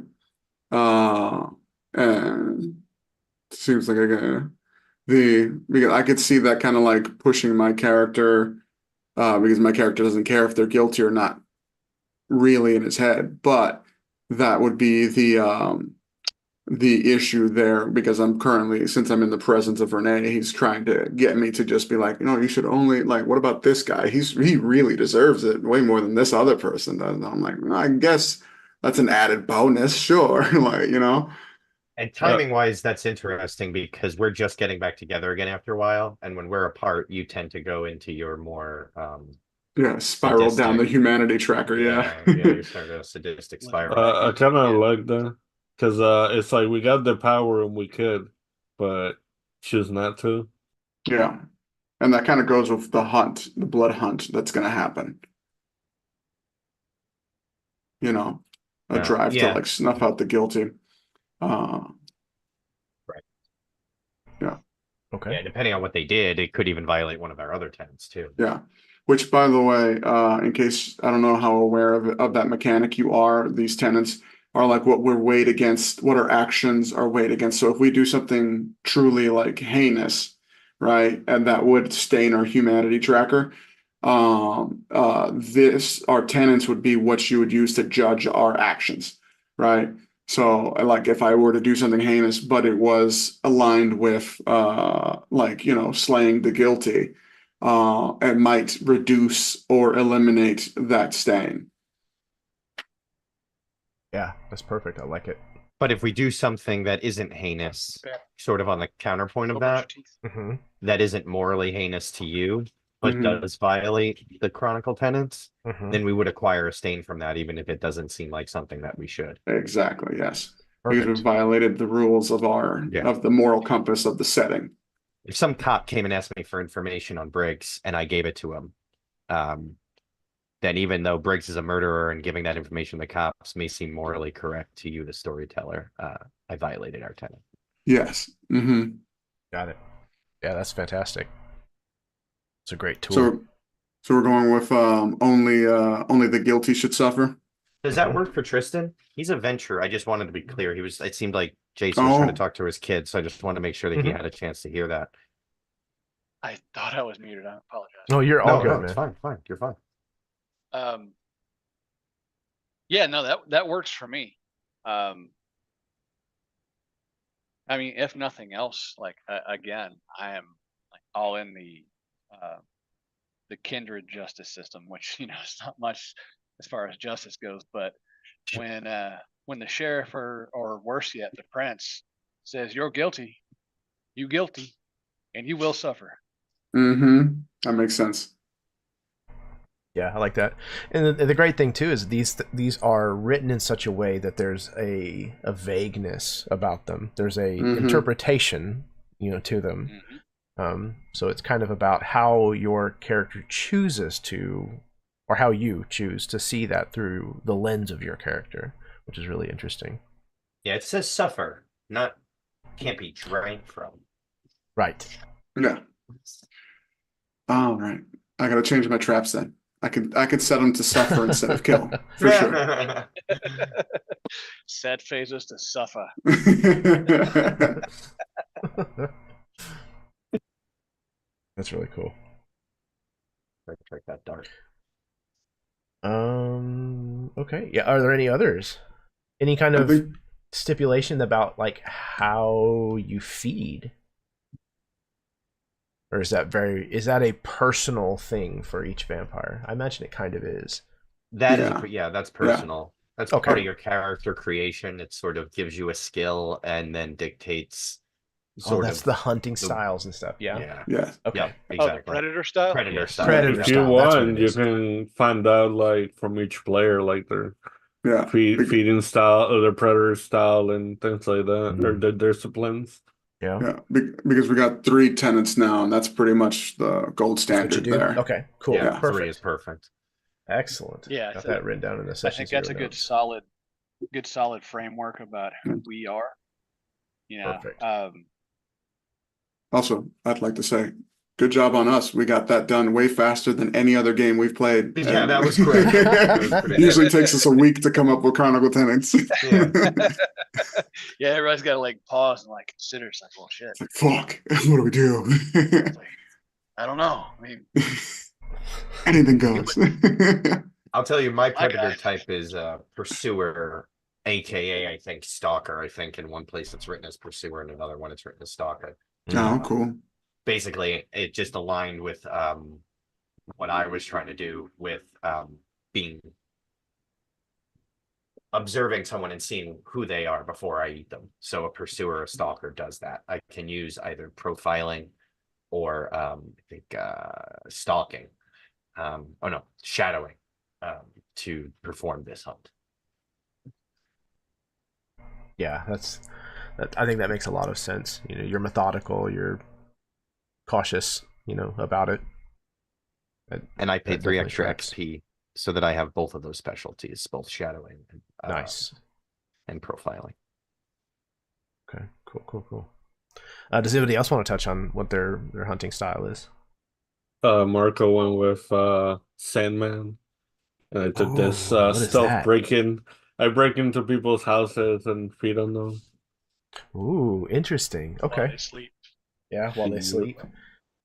And it seems like because I could see that kind of like pushing my character, because my character doesn't care if they're guilty or not, really in his head, but that would be the issue there, because since I'm in the presence of Renée, he's trying to get me to just be like, you should only like, what about this guy? He really deserves it way more than this other person does. And I'm like, I guess that's an added bonus, sure. Like. And timing wise, that's interesting because we're just getting back together again after a while. And when we're apart, you tend to go into your more spiral down the sadistic. humanity tracker. Yeah. You're starting a sadistic spiral. I kind of like that because it's like we got the power and we could, but choose not to. Yeah. And that kind of goes with the blood hunt that's going to happen. A drive to like snuff out the guilty. Right. Yeah. Okay. Yeah, depending on what they did, it could even violate one of our other tenets too. Yeah. Which, by the way, in case I don't know how aware of that mechanic you are, these tenets are like what we're weighed against, what our actions are weighed against. So if we do something truly like heinous, right, and that would stain our humanity tracker, our tenets would be what you would use to judge our actions, right? So, like, if I were to do something heinous, but it was aligned with, like, slaying the guilty, it might reduce or eliminate that stain. Yeah, that's perfect. I like it. But if we do something that isn't heinous, sort of on the counterpoint of Go brush that, your teeth. Hmm. that isn't morally heinous to you, but Mhm. does violate the Chronicle tenets, Hmm. then we would acquire a stain from that, even if it doesn't seem like something that we should. Exactly, yes. Because we Perfect. violated the rules of Yeah. of the moral compass of the setting. If some cop came and asked me for information on Briggs and I gave it to him, then even though Briggs is a murderer and giving that information to the cops may seem morally correct to you, the storyteller, I violated our tenet. Yes. Mm-hmm. Got it. Yeah, that's fantastic. It's a great tool. So we're going with only the guilty should suffer. Does that work for Tristan? He's a venturer. I just wanted to be clear. It seemed like Jason was trying to Oh. talk to his kid, so I just wanted to make sure that he Mhm. had a chance to hear that. I thought I was muted. I apologize. No, you're all No, good, no, man. it's fine. You're fine. Yeah, no, that works for me. I mean, if nothing else, like again, I am like all in the Kindred justice system, which is not much as far as justice goes. But when the sheriff or worse yet, the prince says you're guilty, you guilty, and you will suffer. Mm-hmm. That makes sense. Yeah, I like that. And the great thing too is these are written in such a way that there's a vagueness about them. There's a Mhm. interpretation, to them. Mhm. So it's kind of about how your character chooses to, or how you choose to see that through the lens of your character, which is really interesting. Yeah, it says suffer, not can't be drank from. Right. Yeah. All right. I gotta change my traps then. I could set them to suffer instead of kill, for sure. Set phases to suffer. That's really cool. Trick that dart. Okay. Yeah. Are there any others? Any kind I of think- stipulation about like how you feed? Or is that a personal thing for each vampire? I imagine it kind of is. That's personal. That's Okay. part of your character creation. It sort of gives you a skill and then dictates sort that's of the hunting styles and stuff. Yeah. Yeah. Yeah. Okay. Yeah, Oh, exactly. the predator style. Predator Yes. style. Predator If style, you that's what want, it you is. can find out like from each player, like their Yeah. feeding style or their predator style and things like that, or Mhm. their disciplines. Yeah. Yeah. Because we got 3 tenants now, and that's pretty much the gold That's what you standard do? there. Okay. Cool. Yeah, Perfect. 3 is perfect. Excellent. Yeah, Got so that written down in the I session. think that's a zero good notes. solid framework about who we are. Perfect. Also, I'd like to say, good job on us. We got that done way faster than any other game we've played. Yeah, that was quick. That was pretty Usually good. takes us a week to come up with Chronicle Tenants. Yeah. Yeah, everybody's got to like pause and like consider. It's like, well, shit. It's like, fuck, what do we do? It's like, I don't know. I mean, Anything goes. I'll tell you, my My predator guy. type is pursuer, aka I think stalker. I think in one place it's written as pursuer, and another one it's written as stalker. Oh, cool. Basically, it just aligned with what I was trying to do with being observing someone and seeing who they are before I eat them. So a pursuer or stalker does that. I can use either profiling or I think stalking. Shadowing to perform this hunt. Yeah, I think that makes a lot of sense. You're methodical, you're cautious, about it. And I paid That 3 definitely extra tracks. XP so that I have both of those specialties, both shadowing and, Nice. and profiling. Okay. Cool. Does anybody else want to touch on what their hunting style is? Marco went with Sandman, and I took this Ooh, what is stealth that? break-in. I break into people's houses and feed on them. Ooh, interesting. while Okay. they sleep. Yeah, while they sleep.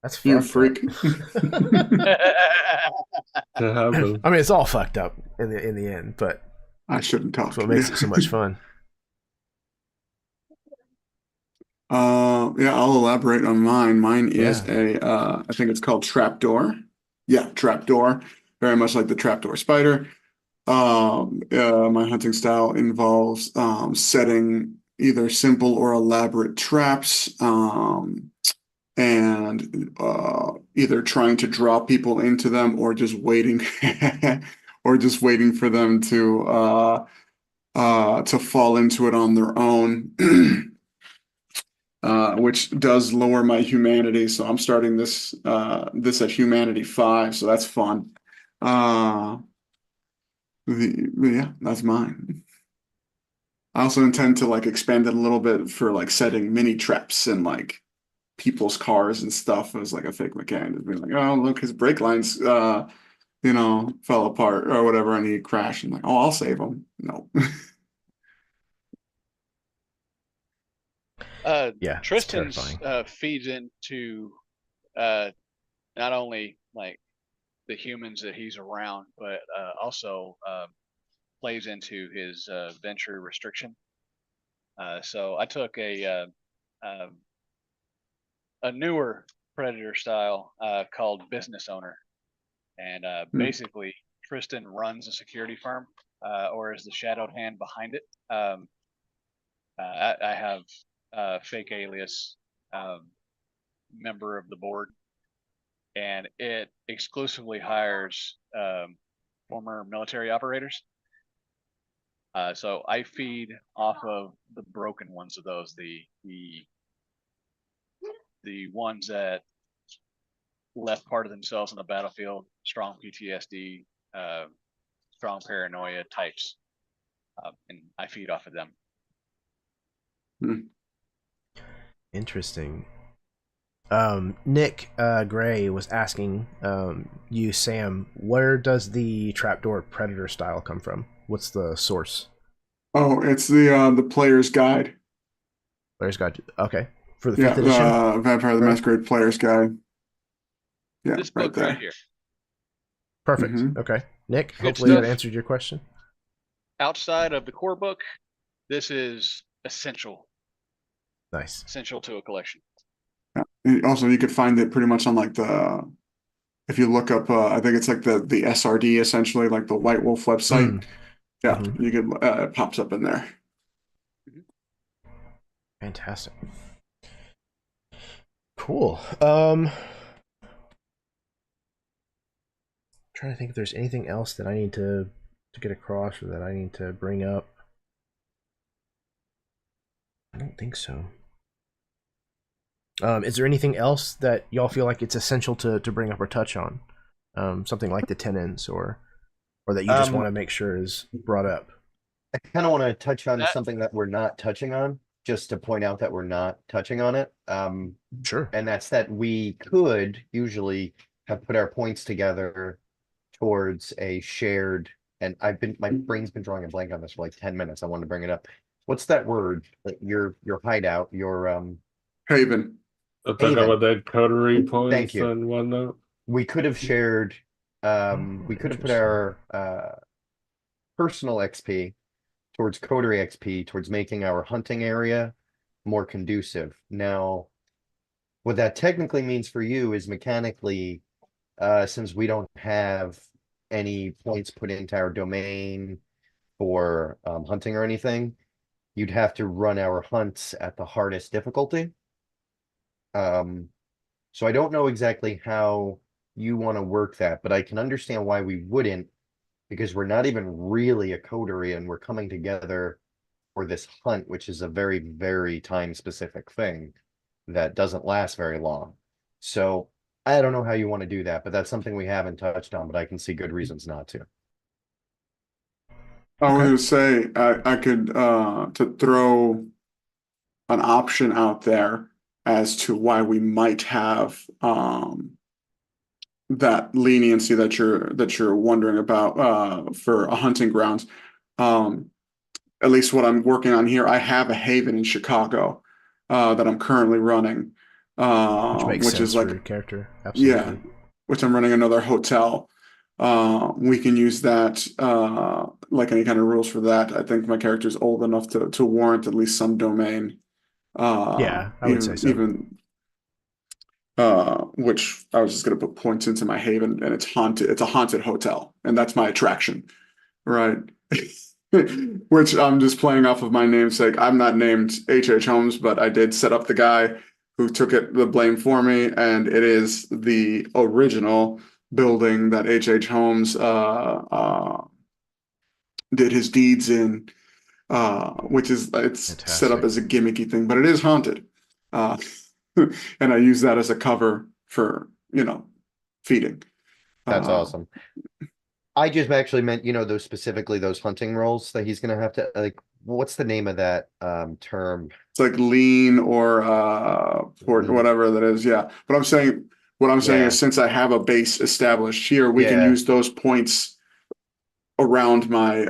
That's You fucked freak. up. To happen. I mean, it's all fucked up in the end, but I shouldn't talk. that's what makes it so much fun. Yeah, I'll elaborate on mine. Mine is Yeah. I think it's called Trapdoor. Yeah, Trapdoor. Very much like the Trapdoor Spider. My hunting style involves setting either simple or elaborate traps, and either trying to draw people into them or just waiting, or just waiting for them to fall into it on their own. Which does lower my humanity. So I'm starting this at humanity 5, so that's fun. Yeah, that's mine. I also intend to like expand it a little bit for like setting mini traps and like people's cars and stuff as like a fake mechanic. Just being like, oh look, his brake lines fell apart or whatever, and he crashed. And like, oh, I'll save him. No. Yeah, it's Tristan's terrifying. feeds into uh, not only like the humans that he's around, but also plays into his venture restriction. So I took a newer Predator style called Business Owner, and basically Tristan runs a security firm, or is the shadowed hand behind it. I have a fake alias, member of the board, and it exclusively hires former military operators. So I feed off of the broken ones of those, the ones that left part of themselves on the battlefield, strong PTSD, strong paranoia types, and I feed off of them. Interesting. Nick Gray was asking you, Sam, where does the Trapdoor Predator style come from? What's the source? Oh, it's the player's guide. Player's Guide. Okay, for the Yeah, fifth edition. the Vampire the Right. Masquerade player's guide. Yeah, This right book there. right here. Perfect. Mhm. Okay, Nick. Good Hopefully that stuff. answered your question. Outside of the core book, this is essential Nice. to a collection. Yeah. And also, you could find it pretty much on like if you look up, I think it's like the SRD, essentially, like the White Wolf website. Yeah, Mhm. you could it pops up in there. Fantastic. Cool. Trying to think if there's anything else that I need to get across or that I need to bring up. I don't think so. Is there anything else that y'all feel like it's essential to bring up or touch on? Something like the tenants or that you just want to make sure is brought up? I kind of want to touch on That- something that we're not touching on, just to point out that we're not touching on it. Sure. And that's that we could usually have put our points together towards a shared, and my brain's been drawing a blank on this for like 10 minutes. I wanted to bring it up. What's that word? Like your hideout, your Haven. I'm talking Haven. about that coterie Thank points you. and whatnot. We could have shared we could have put our personal XP towards coterie XP towards making our hunting area more conducive. Now, what that technically means for you is mechanically, since we don't have any points put into our domain for hunting or anything, you'd have to run our hunts at the hardest difficulty. So I don't know exactly how you want to work that, but I can understand why we wouldn't, because we're not even really a coterie and we're coming together for this hunt, which is a very, very time specific thing that doesn't last very long. So I don't know how you want to do that, but that's something we haven't touched on, but I can see good reasons not to. I was Okay. gonna say I could to throw an option out there as to why we might have that leniency that you're wondering about for a hunting grounds. At least what I'm working on here, I have a haven in Chicago that I'm currently running, Which makes which sense is for like your character. yeah, Absolutely. which I'm running another hotel. We can use that like any kind of rules for that. I think my character's old enough to warrant at least some domain. Yeah, I would say so. Even which I was just gonna put points into my haven, and it's haunted. It's a haunted hotel, and that's my attraction, right? Which I'm just playing off of my namesake. I'm not named H.H. Holmes, but I did set up the guy who took the blame for me, and it is the original building that H.H. Holmes did his deeds in, which is it's set up Fantastic. as a gimmicky thing, but it is haunted. Uh, and I use that as a cover for, feeding. That's Uh, awesome. I just actually meant, those specifically those hunting roles that he's gonna have to like. What's the name of that term? It's like lean or port, Lean. whatever that is. Yeah. But what I'm saying Yeah. is since I have a base established here, we can Yeah. use those points around my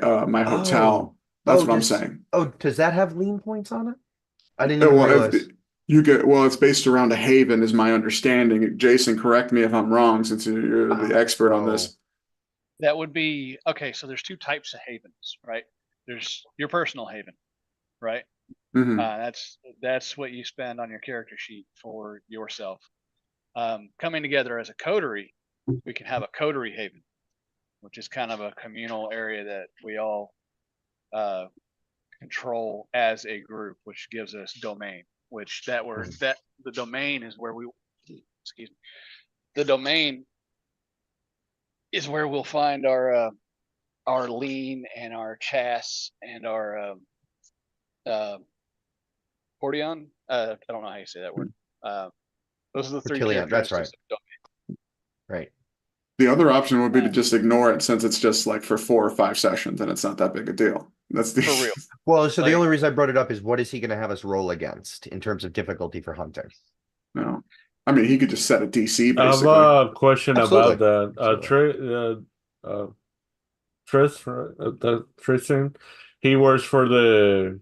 hotel. That's what I'm saying. Does that have lean points on it? I didn't even Well, realize. it's based around a haven, is my understanding. Jason, correct me if I'm wrong, since you're the expert on this. That would be okay. So there's two types of havens, right? There's your personal haven, right? Mhm. That's what you spend on your character sheet for yourself. Coming together as a coterie, we can have a coterie haven, which is kind of a communal area that we all control as a group, which gives us domain. Which the domain is where excuse me, the domain is where we'll find our lean and our chas and our Portion. I don't know how you say that word. Those are the three Portillion, that's characteristics of Right. The other option would be to just ignore it, since it's just like for 4 or 5 sessions and it's not that big a deal. That's the for real. Well, so the Like- only reason I brought it up is what is he going to have us roll against in terms of difficulty for hunting? No, I mean he could just set a DC I have basically. a question Absolutely. about that. Tristan, he works for the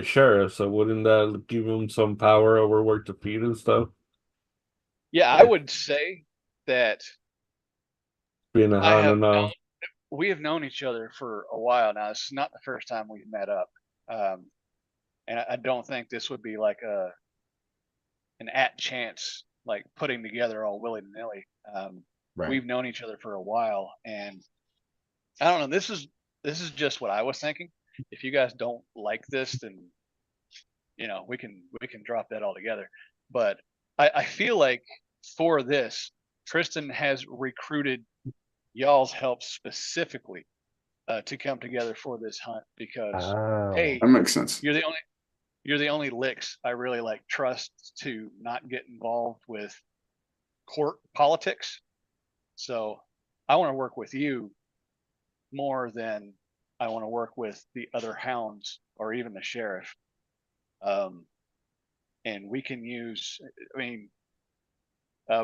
sheriff, so wouldn't that give him some power over where to feed and stuff? Yeah, I would say that Being a hunter now. we have known each other for a while now. This is not the first time we've met up. And I don't think this would be like an at chance, like putting together all willy nilly. Right. We've known each other for a while, and I don't know. This is just what I was thinking. If you guys don't like this, then we can drop that altogether. But I feel like for this, Tristan has recruited y'all's help specifically to come together for this hunt because hey, That makes sense. you're the only licks I really like trust to not get involved with court politics. So I want to work with you more than I want to work with the other hounds or even the sheriff. And we can use, I mean,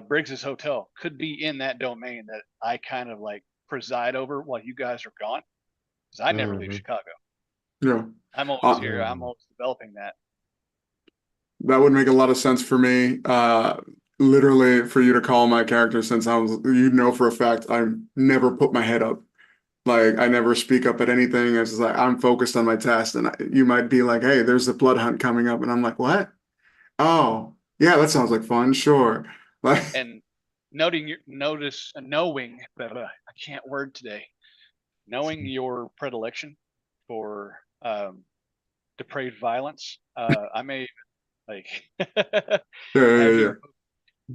Briggs's hotel could be in that domain that I kind of like preside over while you guys are gone. Because I never leave Chicago. Yeah, I'm always here. I'm always developing that. that would make a lot of sense for me. Literally for you to call my character, since for a fact I never put my head up. Like I never speak up at anything. It's just like I'm focused on my task, and you might be like, "Hey, there's the blood hunt coming up," and I'm like, "What? Oh, yeah, that sounds like fun. Sure." Like, And knowing, I can't word today. Knowing your predilection for depraved violence, I may like have yeah. your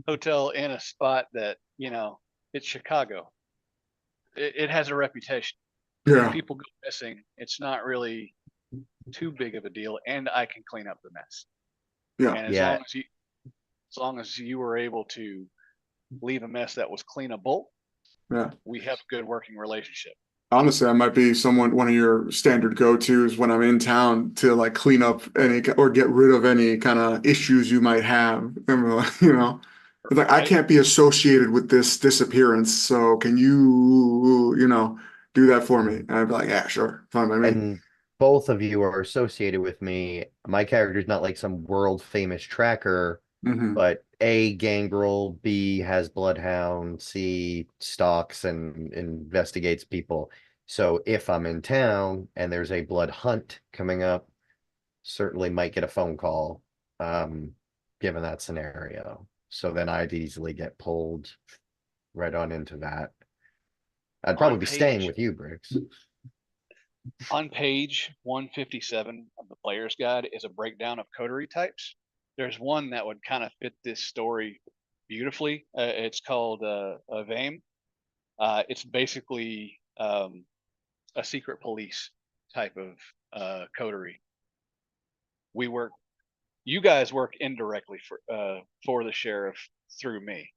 hotel in a spot that it's Chicago. It has a reputation. Yeah. If people go missing, it's not really too big of a deal, and I can clean up the mess. Yeah. And as long as you were able to leave a mess that was cleanable, Yeah. we have a good working relationship. Honestly, I might be one of your standard go-tos when I'm in town to like clean up any or get rid of any kind of issues you might have. It's like I can't be associated with this disappearance, so can you, do that for me? And I'd be like, yeah, sure, fine by me. And both of you are associated with me. My character's not like some world famous tracker, but A, gangrel, B, has bloodhound, C, stalks and investigates people. So if I'm in town and there's a blood hunt coming up, certainly might get a phone call given that scenario. So then I'd easily get pulled right on into that. I'd probably be staying with you, Briggs. On page 157 of the player's guide is a breakdown of coterie types. There's one that would kind of fit this story beautifully. It's called a VAME. It's basically a secret police type of coterie. You guys work indirectly for the sheriff through me.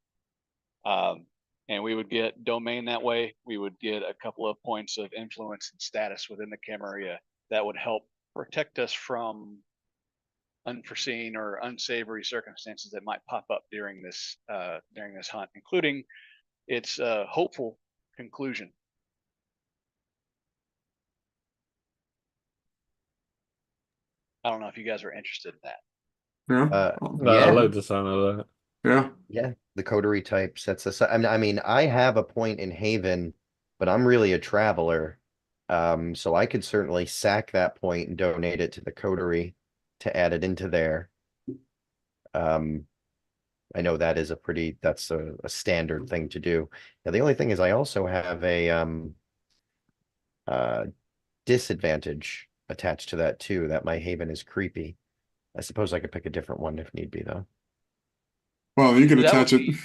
And we would get domain that way. We would get a couple of points of influence and status within the Camarilla that would help protect us from unforeseen or unsavory circumstances that might pop up during this hunt, including its hopeful conclusion. I don't know if you guys are interested in that. Yeah. I like the sound of that. Yeah. Yeah, the coterie type sets us. I mean, I have a point in Haven, but I'm really a traveler, so I could certainly sack that point and donate it to the coterie to add it into there. I know that is that's a standard thing to do. Now, the only thing is I also have a disadvantage attached to that too, that my Haven is creepy. I suppose I could pick a different one if need be, though. Well, you could That attach would it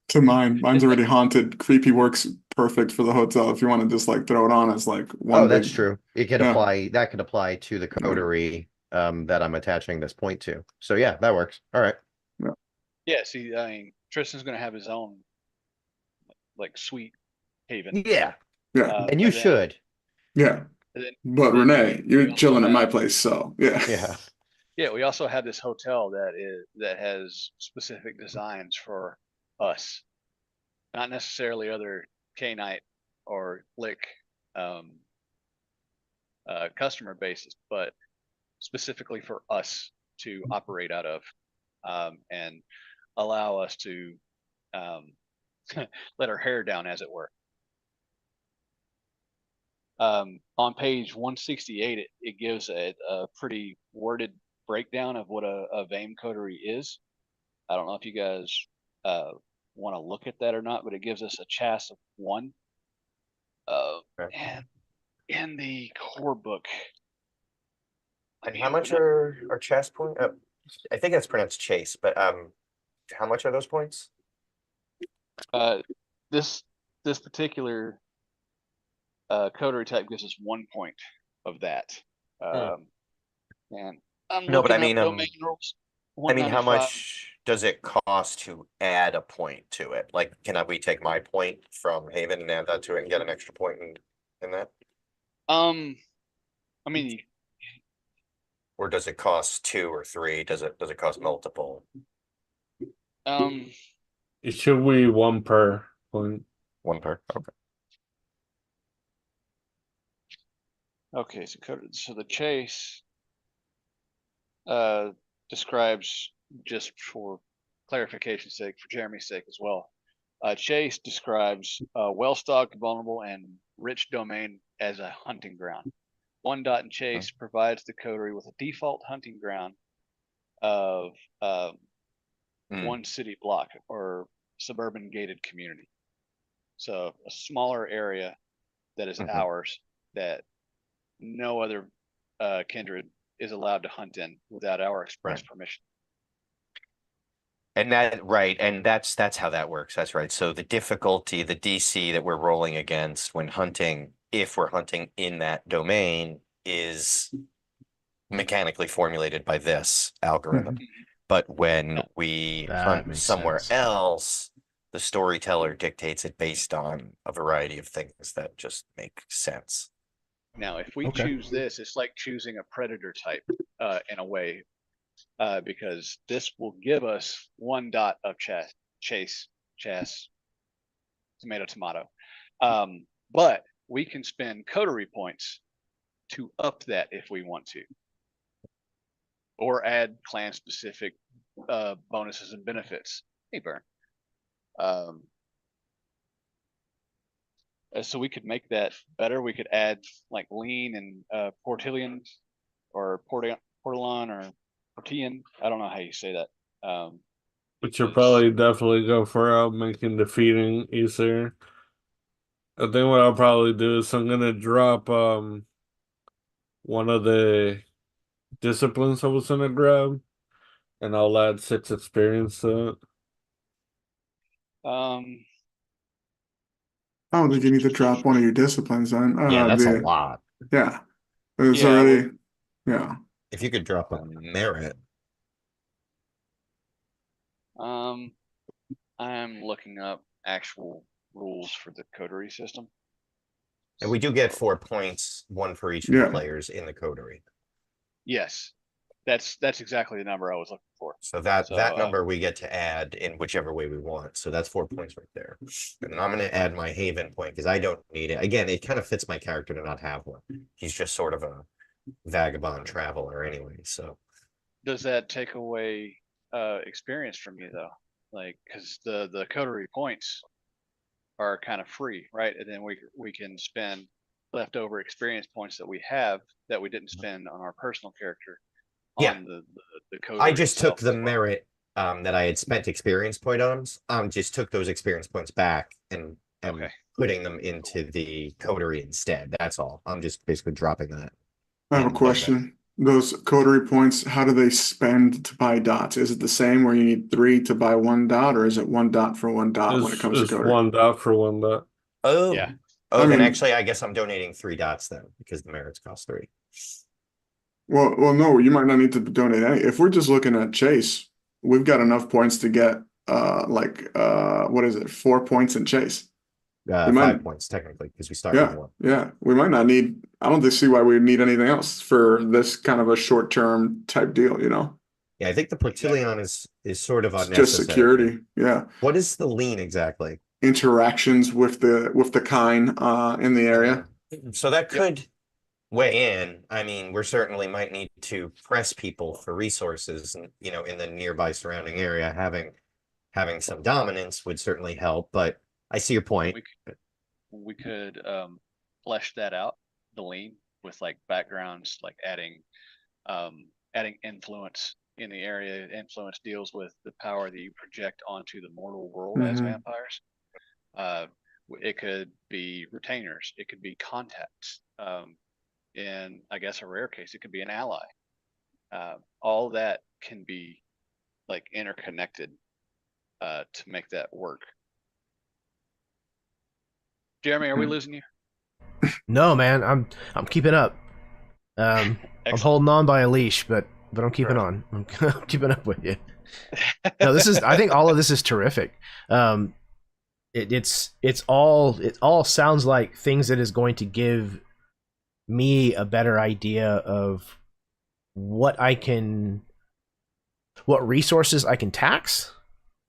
to mine. Mine's already haunted. Creepy works perfect for the hotel if you want to just like throw it on as like one. Oh, that's true. It could Yeah. apply. That could apply to the coterie that I'm attaching this point to. So yeah, that works. All right. Yeah, see, I mean, Tristan's going to have his own like sweet haven. Yeah, Yeah. and you should. Yeah. And then, But then Renee, we you're also chilling at my have- place, so yeah. Yeah. Yeah, we also have this hotel that has specific designs for us, not necessarily other K-Night or Lick customer bases, but specifically for us to operate out of, and allow us to let our hair down, as it were. On page 168, it gives a pretty worded breakdown of what a VAME coterie is. I don't know if you guys want to look at that or not, but it gives us a chast of 1. And in the core book. And how much are chest points? I think that's pronounced chase, but how much are those points? This particular coterie type gives us 1 point of that. And I'm No, but I looking mean, up domain rules. I mean, how 195. much does it cost to add a point to it? Like, can we take my point from Haven and add that to it and get an extra point in that? I mean, Or does it cost 2 or 3? Does it cost multiple? It should be 1 per point. 1 per. Okay. Okay, so the chase describes, just for clarification's sake, for Jeremy's sake as well, chase describes well-stocked, vulnerable, and rich domain as a hunting ground. 1 dot in chase provides the coterie with a default hunting ground of 1 city block or suburban gated community. So a smaller area that is ours, that no other kindred is allowed to hunt in without our express permission. And that's how that works. That's right. So the difficulty, the DC that we're rolling against when hunting, if we're hunting in that domain, is mechanically formulated by this algorithm. But when we hunt somewhere else, the storyteller dictates it based on a variety of things that just make sense. Now, if we choose this, it's like choosing a predator type in a way, because this will give us 1 dot of chase, tomato. But we can spend coterie points to up that if we want to, or add clan specific bonuses and benefits. Hey, Burn. So we could make that better. We could add like lean and Portillion or Portillon or Protean. I don't know how you say that. But you'll because- probably definitely go for making defeating easier. I think what I'll probably do is I'm gonna drop one of the disciplines I was gonna grab, and I'll add 6 experience to it. I don't think you need to drop one of your disciplines then. Yeah, that's a lot. Yeah. It's Yeah, already, yeah. If you could drop a merit, I'm looking up actual rules for the coterie system. and we do get 4 points, 1 for each of the Yeah. players in the coterie. Yes, that's exactly the number I was looking for. So that So, number we get to add in whichever way we want. So that's 4 points right there. And then I'm going to add my Haven point because I don't need it. Again, it kind of fits my character to not have one. He's just sort of a vagabond traveler anyway. So Does that take away experience from you though? Like, because the coterie points are kind of free, right? And then we can spend leftover experience points that we have that we didn't spend on our personal character Yeah. on the coterie. I just took itself the as well. merit that I had spent experience point on. Just took those experience points back and Okay. putting them into the coterie instead. That's all. I'm just basically dropping that. I have a And question. Those coterie points, how do they spend to buy dots? Is it the same where you need 3 to buy 1 dot, or is it 1 dot for 1 dot when it comes to It's coterie? 1 dot for 1 dot. Oh, Yeah. Oh, I then mean- actually, I guess I'm donating 3 dots then because the merits cost 3. Well, no, you might not need to donate any. If we're just looking at Chase, we've got enough points to get what is it, 4 points in Chase. We 5 might- points technically because we start with Yeah, 1. yeah. We might not need, I don't see why we would need anything else for this kind of a short-term type deal, you know? Yeah, I think the Portillion is sort of It's unnecessary. just security, yeah. What is the lean exactly? Interactions with the kind in the area. So that could weigh in. I mean, we certainly might need to press people for resources, and in the nearby surrounding area, having some dominance would certainly help. But I see your point. We could flesh that out, the lean, with like backgrounds, like adding influence in the area. Influence deals with the power that you project onto the mortal world as Mhm. vampires. It could be retainers, it could be contacts. In I guess a rare case, it could be an ally. All that can be like interconnected to make that work. Jeremy, are we losing you? No, man, I'm keeping up. I'm Excellent. holding on by a leash, but I'm keeping Right. on. I'm keeping up with you. No, I think all of this is terrific. It all sounds like things that is going to give me a better idea of what resources I can tax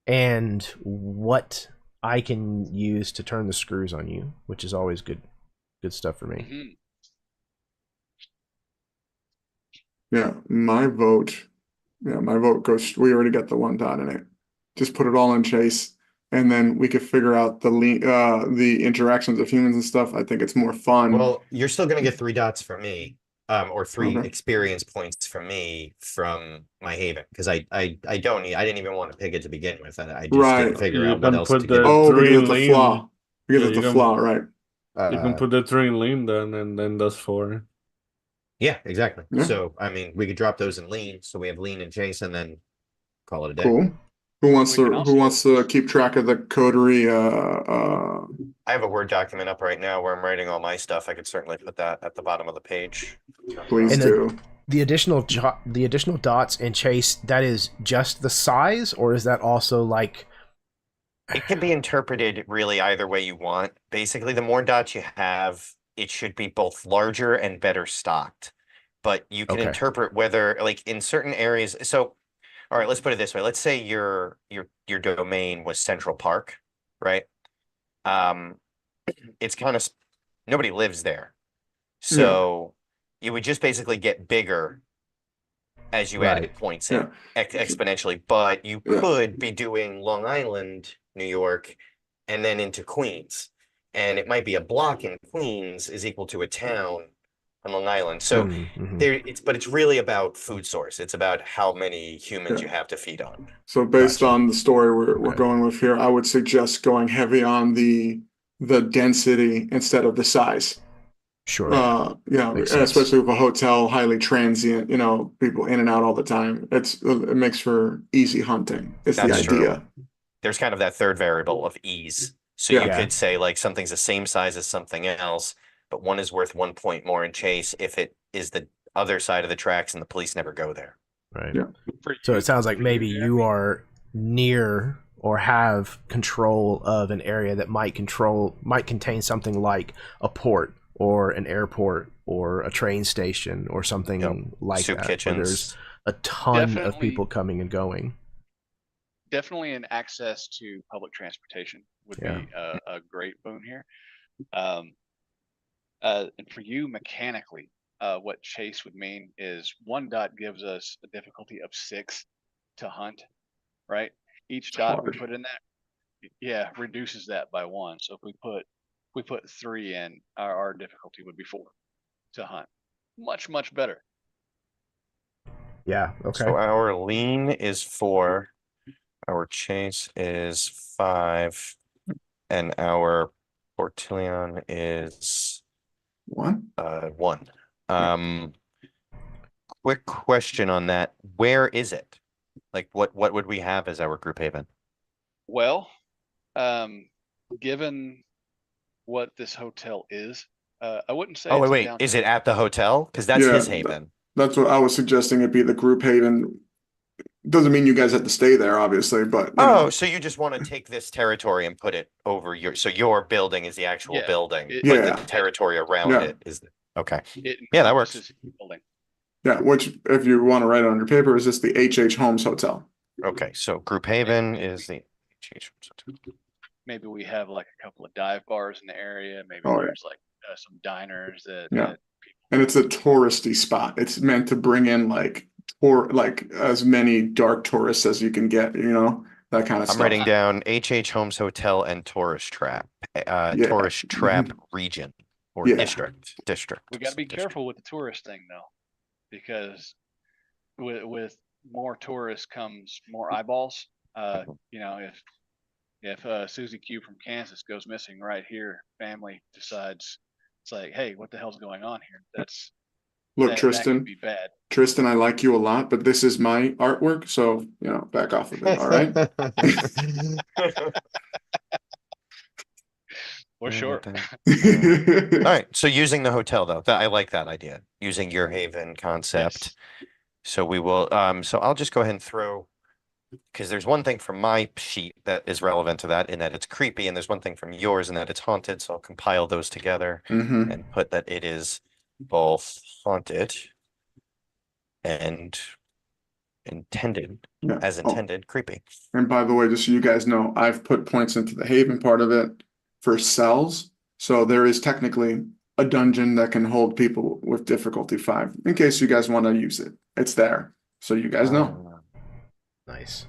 and what I can use to turn the screws on you, which is always good stuff for me. Mhm. Yeah, my vote goes, we already got the 1 dot in it. Just put it all in Chase, and then we could figure out the interactions of humans and stuff. I think it's more fun. Well, you're still going to get 3 dots from me, or 3 Okay. experience points from me from my Haven because I don't need. I didn't even want to pick it to begin with. I just Right. didn't figure You out what can else put to the- give. Oh, three because it's a lean. flaw. Because Yeah, it's you a can- flaw, right? You can put the 3 in lean then, and then that's 4. Yeah, exactly. Yeah. So I mean, we could drop those in lean, so we have lean and Chase, and then call it a day. Cool. Who wants We can to also- keep track of the coterie? I have a Word document up right now where I'm writing all my stuff. I could certainly put that at the bottom of the page. Please And do. The additional dots in Chase, that is just the size, or is that also like It can be interpreted really either way you want. Basically, the more dots you have, it should be both larger and better stocked. But you can Okay. interpret whether, like, in certain areas. So, all right, let's put it this way. Let's say your domain was Central Park, right? It's kind of nobody lives there, so you would just basically get bigger as you added Right. points Yeah. in exponentially. But you Yeah. could be doing Long Island, New York, and then into Queens, and it might be a block in Queens is equal to a town on Long Island. So Mhm. but it's really about food source. It's about how many humans Yeah. you have to feed on. So based Gotcha. on the story we're Okay. going with here, I would suggest going heavy on the density instead of the size. Sure. Yeah, Makes sense. especially with a hotel, highly transient, people in and out all the time. It makes for easy hunting. It's the That's true. idea. There's kind of that third variable of ease. So Yeah. you Yeah. could say like something's the same size as something else, but one is worth 1 point more in chase if it is the other side of the tracks and the police never go there. Right. Yeah. So it sounds like maybe you are near or have control of an area that might contain something like a port or an airport or a train station or something Yep. like Soup that, where kitchens. there's a ton of Definitely. people coming and going. Definitely an access to public transportation would Yeah. be a great boon here. And for you mechanically, what chase would mean is 1 dot gives us a difficulty of 6 to hunt, right? Each It's dot hard. we put in that, yeah, reduces that by 1. So if we put 3 in, our difficulty would be 4 to hunt. Much better. Yeah. Okay. So our lean is 4, our chase is 5, and our Portillion is What? 1. Quick question on that. Where is it? Like what would we have as our group haven? Well, given what this hotel is, I wouldn't say Oh, it's wait. downtown. Is it at the hotel? Because that's Yeah, his haven. That's what I was suggesting. It'd be the group haven. Doesn't mean you guys have to stay there, obviously, but Oh, so you just want to take this territory and put it over your building is the actual Yeah, building, it- but Yeah. the territory around Yeah. it is okay. It Yeah, that works. encompasses his building. yeah. Which, if you want to write it on your paper, is this the H.H. Holmes Hotel? Okay, so group haven is the Maybe we have like a couple of dive bars in the area. Maybe Oh, yeah. there's like some diners that, Yeah. that And it's a touristy spot. It's meant to bring in like as many dark tourists as you can get, that kind of I'm stuff. writing down H.H. Holmes Hotel and Tourist Trap, Yeah. Tourist Trap region or Yeah. district. we got to be District. careful with the tourist thing though, because with more tourists comes more eyeballs. If Susie Q from Kansas goes missing right here, family decides it's like, hey, what the hell's going on here? Look, that Tristan, could be bad. Tristan, I like you a lot, but this is my artwork, so back off of it. All right. For sure. All right. So using the hotel though, I like that idea. Using your haven concept. Yes. So we will. So I'll just go ahead and throw, because there's one thing from my sheet that is relevant to that in that it's creepy, and there's one thing from yours in that it's haunted. So I'll compile those together Mhm. and put that it is both haunted and intended, Yeah. as Oh, intended, creepy. and by the way, just so you guys know, I've put points into the haven part of it for cells. So there is technically a dungeon that can hold people with difficulty 5, in case you guys want to use it. It's there. So you guys know. Nice.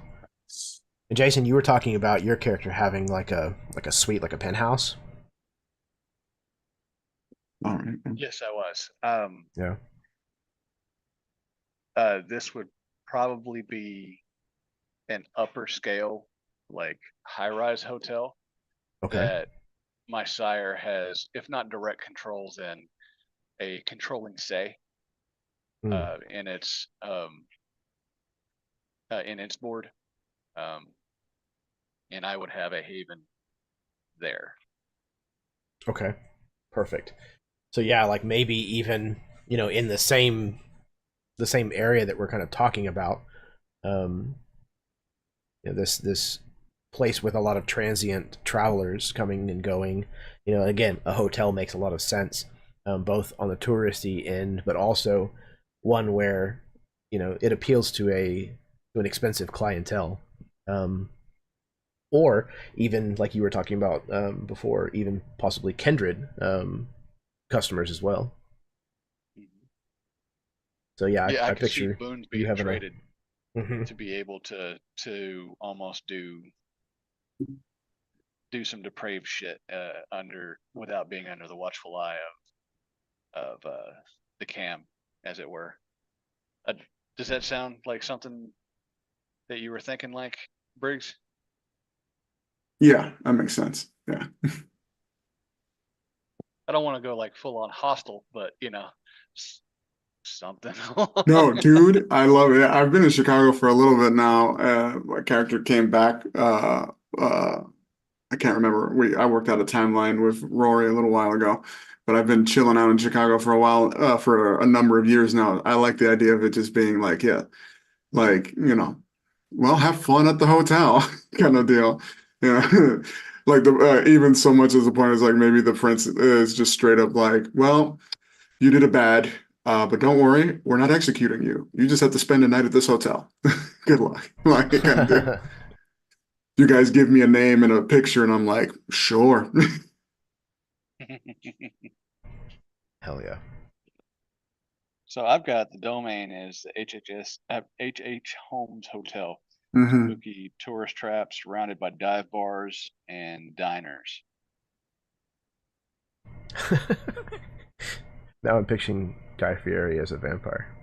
And Jason, you were talking about your character having like a suite, like a penthouse. All right. Yes, I was. Yeah. This would probably be an upper scale, like high-rise hotel Okay. that my sire has, if not direct controls, then a controlling say Hmm. in its board, and I would have a haven there. Okay. Perfect. So yeah, like maybe even in the same area that we're kind of talking about, this place with a lot of transient travelers coming and going. Again, a hotel makes a lot of sense, both on the touristy end, but also one where it appeals to an expensive clientele, or even like you were talking about before, even possibly Kindred customers as well. So yeah, Yeah, I could see picture boons you being having traded Mhm. to be able to almost do some depraved shit without being under the watchful eye of cam, as it were. Does that sound like something that you were thinking, like, Briggs? Yeah, that makes sense. Yeah. I don't want to go like full on hostile, but something. No, dude, I love it. I've been in Chicago for a little bit now. My character came back. I can't remember. I worked out a timeline with Rory a little while ago, but I've been chilling out in Chicago for a while, for a number of years now. I like the idea of it just being like, yeah, like, well, have fun at the hotel kind of deal. Yeah. Like even so much as the point is like maybe the prince is just straight up like, well, you did a bad, but don't worry, we're not executing you. You just have to spend a night at this hotel. Good luck. Like kind of deal. You guys give me a name and a picture, and I'm like, sure. Hell yeah. So I've got the domain is the HH Homes Hotel. Mhm. Spooky tourist traps surrounded by dive bars and diners. Now I'm picturing Guy Fieri as a vampire.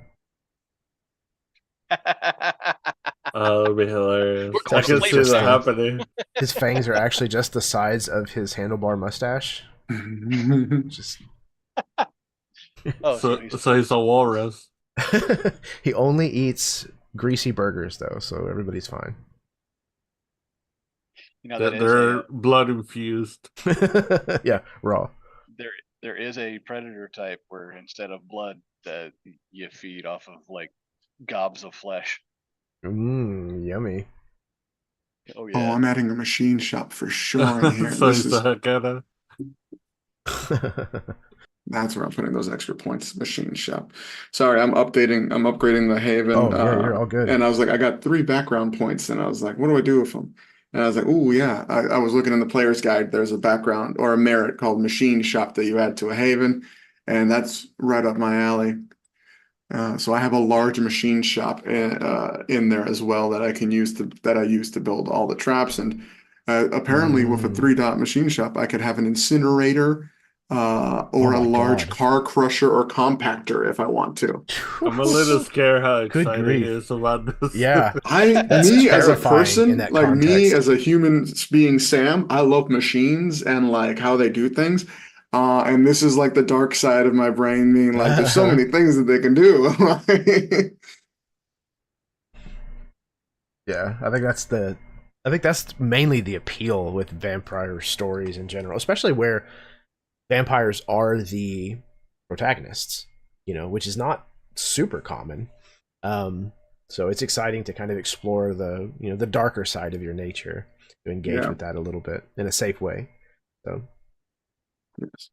That'd be hilarious. We're I going can to see laser that tag. happening. His fangs are actually just the size of his handlebar mustache. Just Oh, so So he's a walrus. he only eats greasy burgers though, so everybody's fine. that is They're blood infused. Yeah, raw. there is a predator type where instead of blood that you feed off of like gobs of flesh. Yummy. Oh Oh, yeah. I'm adding a machine shop for sure in here. So This he's is a Hakata. That's where I'm putting those extra points. Machine shop. Sorry, I'm upgrading the Haven. Oh, yeah, you're all good. And I was like, I got 3 background points, and I was like, what do I do with them? And I was like, oh yeah. I was looking in the player's guide. There's a background or a merit called machine shop that you add to a Haven, and that's right up my alley. So I have a large machine shop in there as well that I use to build all the traps. And apparently, with a 3-dot machine shop, I could have an incinerator or Oh a my large God. car crusher or compactor if I want to. I'm a little scared how Good excited grief. he is about this. Yeah. As a terrifying in person, that like me context. as a human being, Sam, I love machines and like how they do things. And this is like the dark side of my brain being like, there's so many things that they can do. Yeah, I think that's mainly the appeal with vampire stories in general, especially where vampires are the protagonists, which is not super common. So it's exciting to kind of explore the darker side of your nature, to engage with that a little bit in a safe way. So Yes.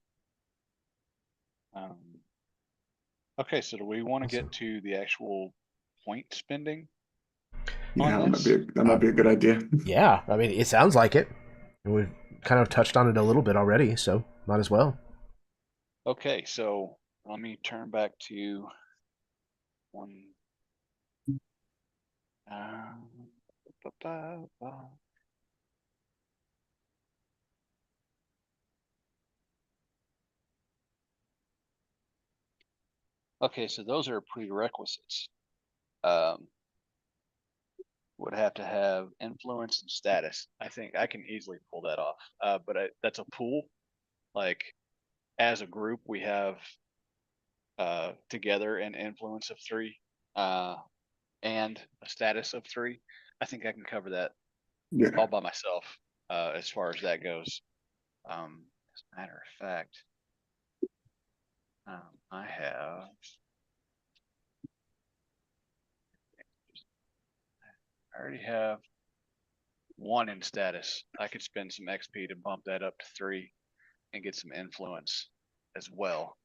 Okay, so do we want to get to the actual point spending? Yeah, that might be a good idea. Yeah, I mean, it sounds like it. We've kind of touched on it a little bit already, so might as well. Okay, so let me turn back to one. Okay, so those are prerequisites. Would have to have influence and status. I think I can easily pull that off. But that's a pool. Like as a group, we have together an influence of 3 and a status of 3. I think I can cover that all by myself as far as that goes. As a matter of fact, I already have 1 in status. I could spend some XP to bump that up to 3 and get some influence as well.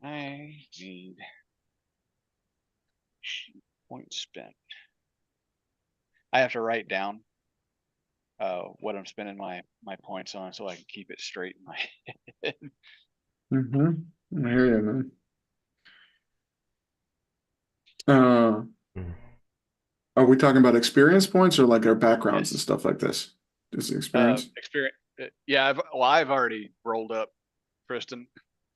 I need point spent. I have to write down what I'm spending my points on so I can keep it straight in my head. I hear you, man. Are we talking about experience points or like our backgrounds and stuff like this? Just the experience. Experience. Yeah, I've already rolled up Tristan,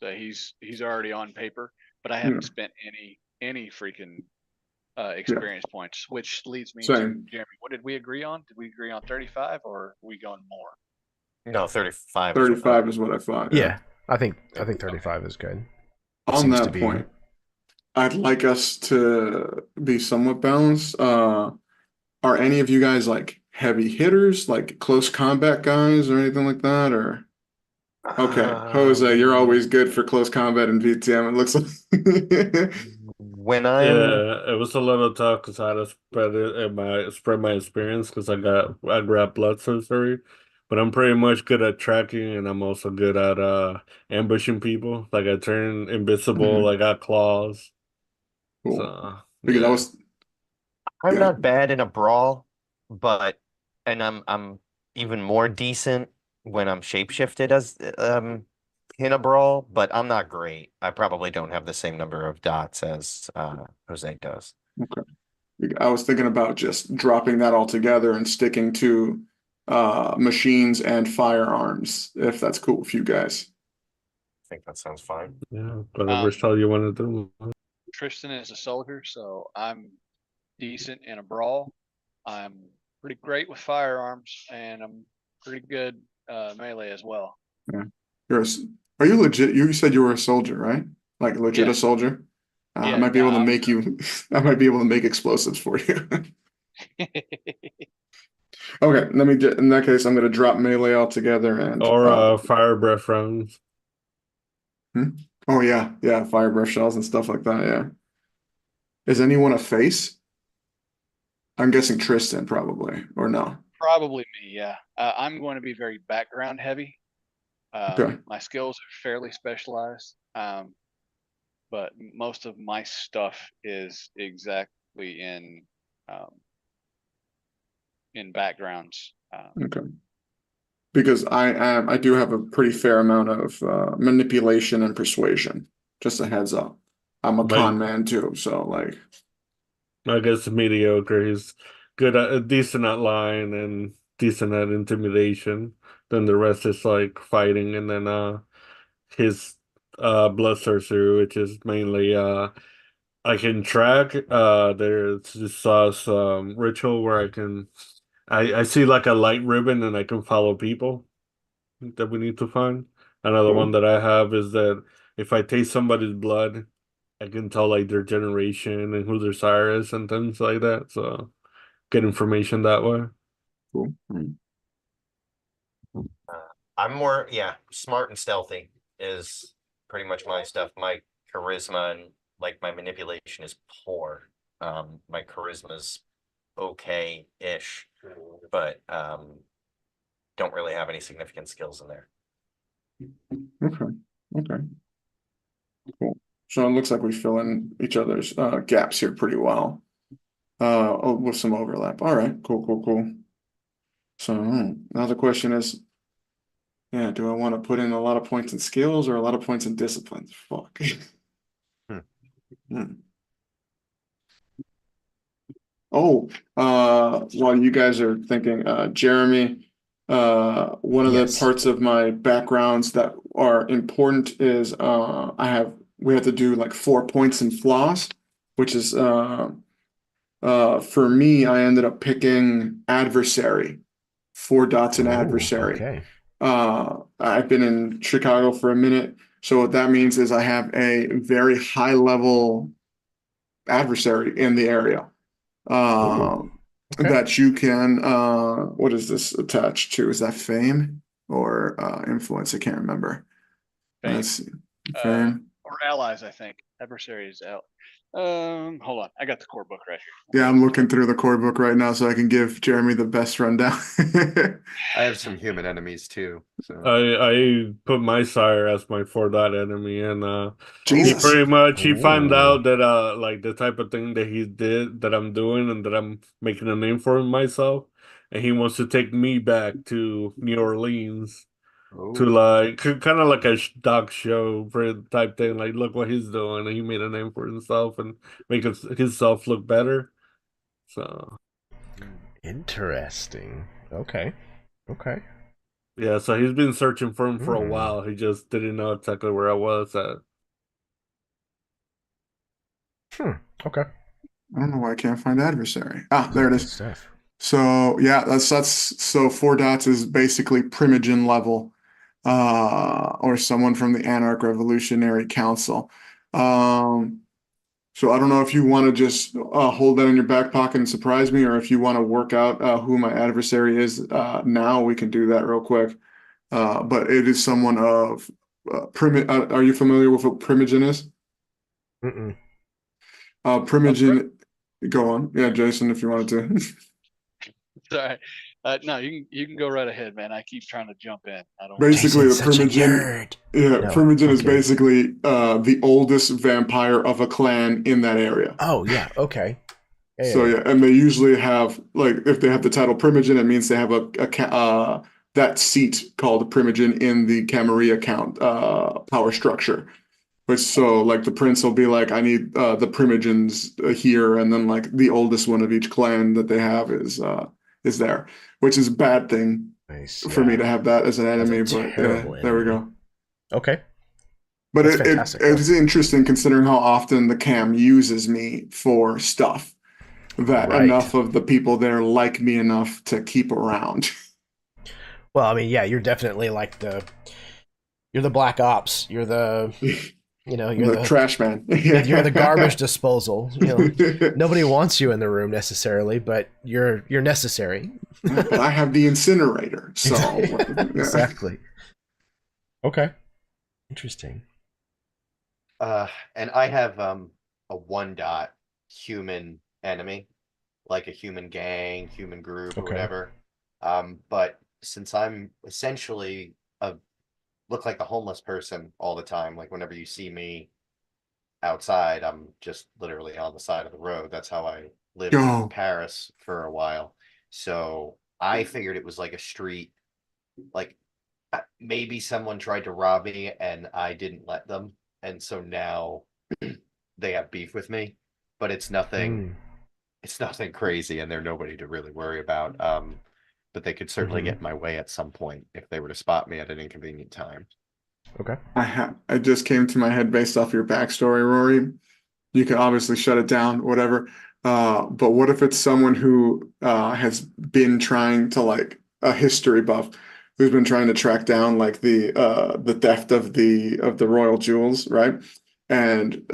so he's already on paper, but I haven't spent any freaking experience points, which leads me to Same. Jeremy. What did we agree on? Did we agree on 35 or are we going more? No, 35. 35 is what I thought. Yeah, I think 35 is good. On Seems to that be- point, I'd like us to be somewhat balanced. Are any of you guys like heavy hitters, like close combat guys or anything like that? Or okay, Jose, you're always good for close combat in VTM. It looks like When I'm Yeah, it was a little tough because I had to spread my experience because I grabbed blood sorcery, but I'm pretty much good at tracking and I'm also good at ambushing people. Like I turn invisible, I got claws. cool. So Because I yeah. was I'm Yeah. not bad in a brawl, and I'm even more decent when I'm shapeshifted as in a brawl, but I'm not great. I probably don't have the same number of dots as Jose does. I was thinking about just dropping that all together and sticking to machines and firearms, if that's cool with you guys. I think that sounds fine. Yeah, whatever style you want to do. Tristan is a soldier, so I'm decent in a brawl. I'm pretty great with firearms, and I'm pretty good melee as well. Are you legit? You said you were a soldier, right? Like legit Yeah. a soldier? I Yeah, might be able to I'm- make you. I might be able to make explosives for you. Okay, in that case, I'm gonna drop melee altogether and Or fire breath rounds. oh yeah, fire breath shells and stuff like that, yeah. Is anyone a face? I'm guessing Tristan probably, or no. Probably me, yeah. I'm going to be very background heavy. Okay. My skills are fairly specialized, but most of my stuff is exactly in backgrounds. Okay. Because I do have a pretty fair amount of manipulation and persuasion. Just a heads up. I'm a con man too, so like I guess mediocre. He's good at decent at line and decent at intimidation. Then the rest is like fighting, and then his blood sorcery, which is mainly I can track. There's this ritual where I see like a light ribbon and I can follow people that we need to find. Another one that I have is that if I taste somebody's blood, I can tell like their generation and who their sire is and things like that. So get information that way. cool. I'm more, smart and stealthy is pretty much my stuff. My charisma and like my manipulation is poor. My charisma's okay-ish, but don't really have any significant skills in there. Okay. Cool. So it looks like we fill in each other's gaps here pretty well. With some overlap. All right, cool. So now the question is, do I want to put in a lot of points in skills or a lot of points in disciplines? Fuck. Oh, while you guys are thinking, Jeremy, one of the parts of my backgrounds that are important is we have to do like 4 points in floss, which is for me, I ended up picking adversary, 4 dots in adversary. Okay. I've been in Chicago for a minute, so what that means is I have a very high level adversary in the area. That you can what is this attached to? Is that fame or influence? I can't remember. Fame. Let's see. Fame. Or allies, I think. Adversary is out. Hold on. I got the core book right here. Yeah, I'm looking through the core book right now so I can give Jeremy the best rundown. I have some human enemies too. So I put my sire as my 4-dot enemy, and he Jesus. pretty much he found Ooh. out that like the type of thing that he did that I'm doing and that I'm making a name for myself, and he wants to take me back to New Orleans to like kind of like a dog show for type thing. Like, look what he's doing, and he made a name for himself and make himself look better. So Interesting. Okay. Okay. Yeah, so he's been searching for him for a Hmm. while. He just didn't know exactly where I was at. Okay. I don't know why I can't find adversary. Ah, there it Good is. stuff. So yeah, that's so 4 dots is basically Primogen level, or someone from the Anarch Revolutionary Council. Um, so I don't know if you want to just hold that in your back pocket and surprise me, or if you want to work out who my adversary is now, we can do that real quick. But it is someone of are you familiar with what Primogen is? Mm-mm. Primogen, go on. Yeah, Jason, if you wanted to. Sorry. No, you can go right ahead, man. I keep trying to jump in. I don't want Basically, Jason's the such a Primogen, nerd. yeah, No, Primogen I'm is kidding. basically the oldest vampire of a clan in that area. Oh yeah. Okay. Yeah, So yeah. yeah, and they usually have like if they have the title Primogen, it means they have that seat called Primogen in the Camarilla count power structure. Which so like the prince will be like, I need the Primogens here, and then like the oldest one of each clan that they have is there, which is a bad thing Nice. for me Yeah. to have that as an That's a enemy, but yeah, terrible there we enemy. go. Okay. But That's it fantastic, it though. is interesting considering how often the cam uses me for stuff that Right. enough of the people there like me enough to keep around. Well, I mean, yeah, you're definitely like you're the black ops. You're the you're The the trash man. you're the garbage Yeah. disposal. Nobody wants you in the room necessarily, but you're necessary. Yeah, but I have the incinerator, so yeah. Exactly. Okay. Interesting. And I have a 1 dot human enemy, like a human gang, human group, or Okay. whatever. But since I'm essentially look like a homeless person all the time, like whenever you see me outside, I'm just literally on the side of the road. That's how I lived in Yo, Paris for a while. So I figured it was like a street, like maybe someone tried to rob me and I didn't let them. And so now they have beef with me, but Hmm. it's nothing crazy and they're nobody to really worry about. But they could certainly Mm-hmm. get in my way at some point if they were to spot me at an inconvenient time. Okay. I just came to my head based off your backstory, Rory. You can obviously shut it down, whatever. But what if it's someone who has been trying to like a history buff who's been trying to track down like the theft of the royal jewels, right? And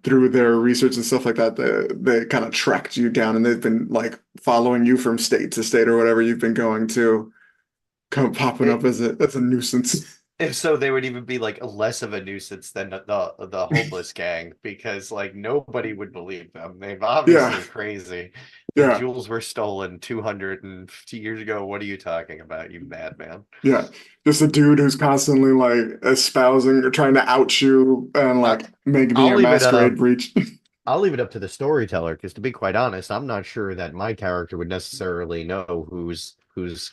through their research and stuff like that, they kind of tracked you down and they've been like following you from state to state or whatever you've been going to, come popping up as a nuisance. If so, they would even be like less of a nuisance than the homeless gang because like nobody would believe them. They've Yeah, obviously crazy. The yeah. jewels were stolen 250 years ago. What are you talking about, you madman? Yeah, just a dude who's constantly like espousing or trying to out you and I, like make me I'll a leave it masquerade breach. I'll leave it up to the storyteller because to be quite honest, I'm not sure that my character would necessarily know who's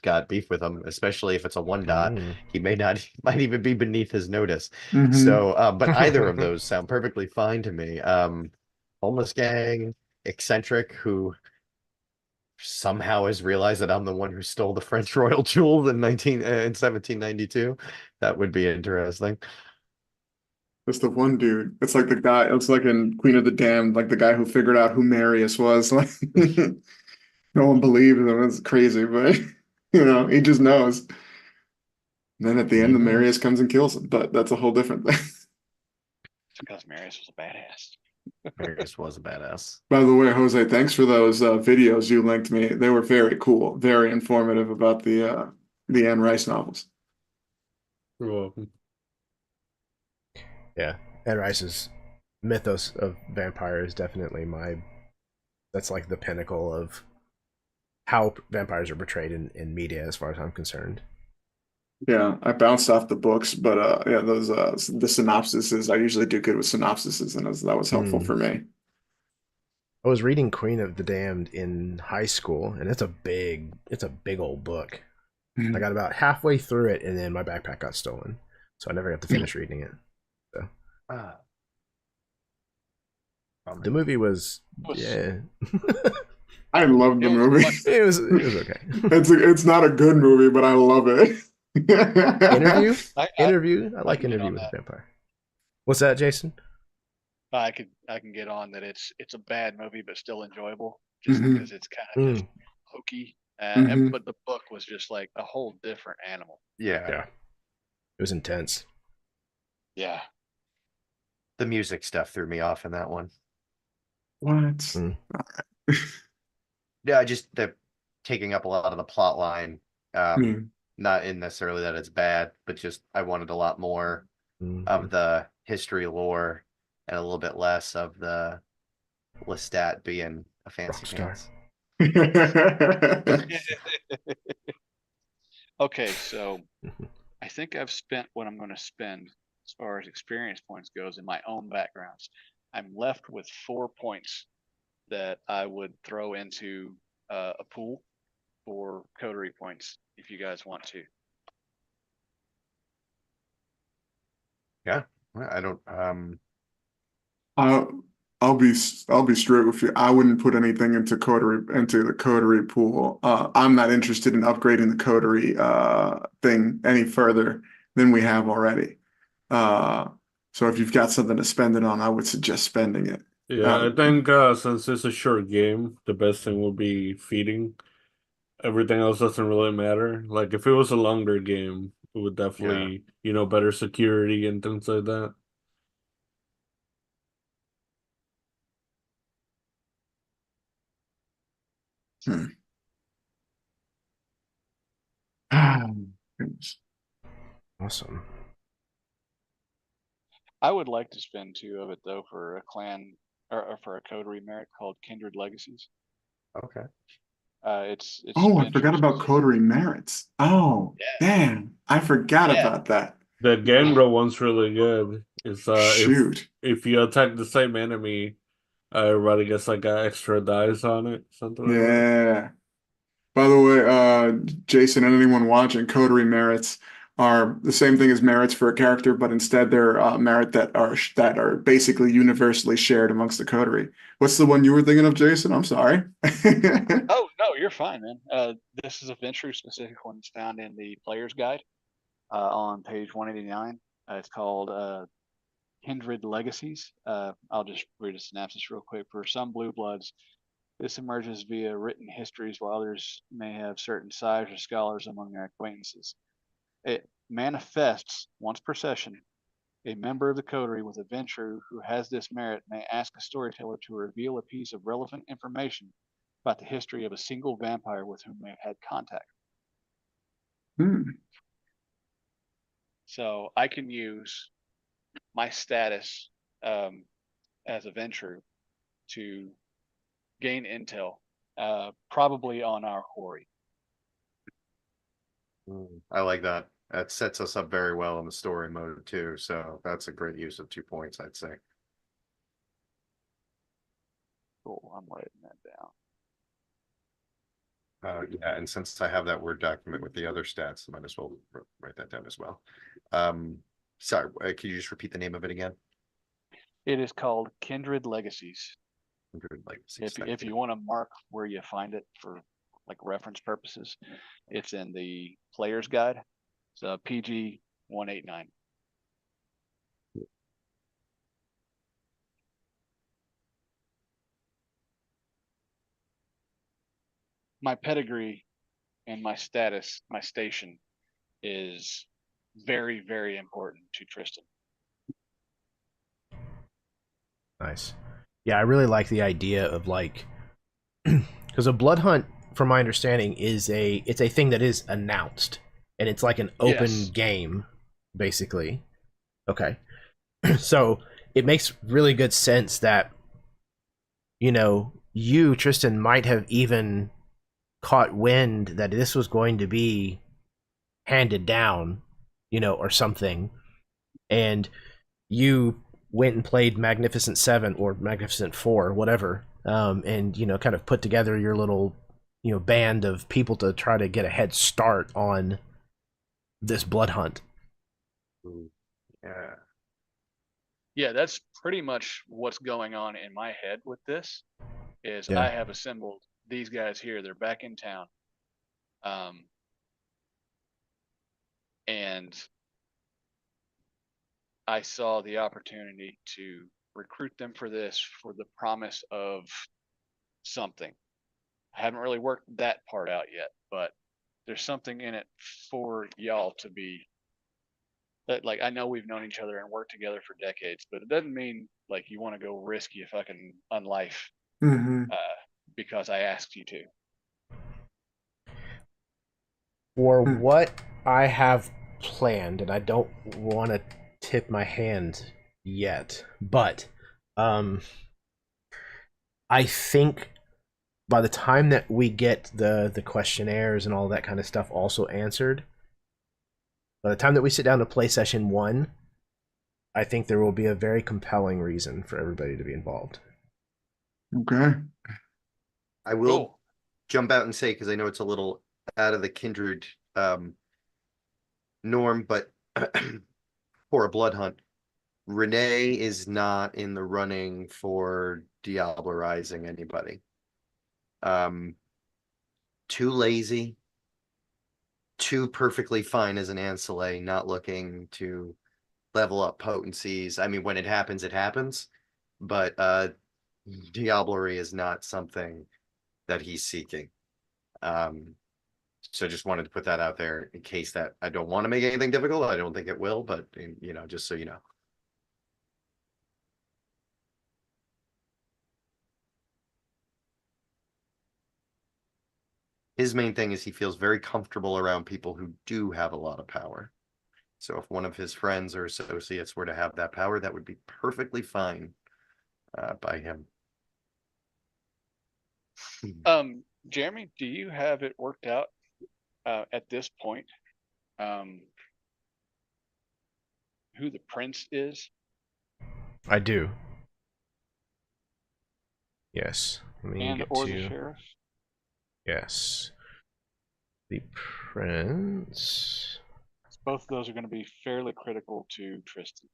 got beef with him, especially if it's a 1 dot. Mm. He may not might even be beneath his notice. Hmm. So, but either of those sound perfectly fine to me. Homeless gang, eccentric, who somehow has realized that I'm the one who stole the French royal jewels in 1792. That would be interesting. That's the one dude. It's like the guy. It's like in Queen of the Damned, like the guy who figured out who Marius was. Like no one believed him. It's crazy, but he just knows. And then at the end, the Mhm. Marius comes and kills him. But that's a whole different thing. because Marius was a badass. Marius was a badass. By the way, Jose, thanks for those videos you linked me. They were very cool, very informative about the Anne Rice novels. You're welcome. Yeah. Ed Rice's mythos of vampire is definitely that's like the pinnacle of how vampires are portrayed in media as far as I'm concerned. Yeah, I bounced off the books, but yeah, those the synopsises, I usually do good with synopsises, and that was helpful Hmm. for me. I was reading Queen of the Damned in high school, and it's a big old book. I got about halfway through it, and then my backpack got stolen, so I never got to finish reading it. So Ah, the movie was, Was yeah. I love the It was movie. much- It was okay. It's not a good movie, but I love it. Interview? I Interview? I like can get Interview on with a that. Vampire. What's that, Jason? I can get on that. It's a bad movie, but still enjoyable, just Mhm. because it's kind of just Mm, hokey. Mhm. But the book was just like a whole different animal. Yeah. yeah. It was intense. Yeah. The music stuff threw me off in that one. What? Mm. Yeah, just the taking up a lot of the plot line. Yeah. Not in necessarily that it's bad, but just I wanted a lot more Mhm. of the history lore and a little bit less of the Lestat being a fancy Rockstar. pants. Okay, so I think I've spent what I'm going to spend as far as experience points goes in my own backgrounds. I'm left with 4 points that I would throw into a pool for coterie points if you guys want to. Yeah, I don't. Uh, I'll be straight with you. I wouldn't put anything into the coterie pool. I'm not interested in upgrading the coterie thing any further than we have already. So if you've got something to spend it on, I would suggest spending it. Yeah, I think since it's a short game, the best thing would be feeding. Everything else doesn't really matter. Like if it was a longer game, it would definitely, better security and things like that. Hmm. Goodness. Awesome. I would like to spend 2 of it though for a clan or for a coterie merit called Kindred Legacies. Okay. It's Oh, I forgot Venture's about coterie merits. Oh, Yeah. damn. I forgot Yeah. about that. The Gangrel one's really good. It's Shoot. if you attack the same enemy, everybody gets like an extra dice on it, something like that. Yeah. By the way, Jason and anyone watching, coterie merits are the same thing as merits for a character, but instead they're merit that are basically universally shared amongst the coterie. What's the one you were thinking of, Jason? I'm sorry. Oh no, you're fine, man. This is a Venture specific one. It's found in the player's guide on page 189. It's called Kindred Legacies. I'll just read a synopsis real quick. For some blue bloods, this emerges via written histories, while others may have certain sires or scholars among their acquaintances. It manifests once per session. A member of the coterie with a venture who has this merit may ask a storyteller to reveal a piece of relevant information about the history of a single vampire with whom they've had contact. Hmm. So I can use my status as a venture to gain intel, probably on our quarry. I like that. That sets us up very well in the story mode too. So that's a great use of 2 points, I'd say. Cool, I'm writing that down. Yeah, and since I have that Word document with the other stats, I might as well write that down as well. Sorry, can you just repeat the name of it again? It is called Kindred Legacies. Kindred Legacies, If you want to mark where you find it for like reference purposes, it's in the player's guide. It's PG 189. My pedigree and my status, my station, is very, very important to Tristan. Nice. Yeah, I really like the idea of like because a blood hunt, from my understanding, it's a thing that is announced and it's like an open Yes. game, basically. Okay. So it makes really good sense that you, Tristan, might have even caught wind that this was going to be handed down, or something, and you went and played Magnificent Seven or Magnificent Four, whatever, and kind of put together your little band of people to try to get a head start on this blood hunt. Yeah. Yeah, that's pretty much what's going on in my head with this. Is Yeah. I have assembled these guys here, they're back in town. And I saw the opportunity to recruit them for this, for the promise of something. I haven't really worked that part out yet, but there's something in it for y'all to be that, like, I know we've known each other and worked together for decades, but it doesn't mean like you want to go risk your fucking unlife Mm-hmm. because I asked you to. For what I have planned, and I don't want to tip my hand yet, but I think by the time that we get the questionnaires and all that kind of stuff also answered, by the time that we sit down to play session 1, I think there will be a very compelling reason for everybody to be involved. Okay. I will Cool. jump out and say, because I know it's a little out of the Kindred norm, but for a blood hunt, Renée is not in the running for diablerizing anybody. Too lazy, too perfectly fine as an ancillary, not looking to level up potencies. I mean, when it happens, it happens, but diablery is not something that he's seeking. So just wanted to put that out there in case that I don't want to make anything difficult. I don't think it will, but you know, just so you know. His main thing is he feels very comfortable around people who do have a lot of power. So if one of his friends or associates were to have that power, that would be perfectly fine by him. Jeremy, do you have it worked out at this point who the prince is? I do. Yes. Let me And get or to... the sheriff? Yes. The prince. Both of those are going to be fairly critical to Tristan.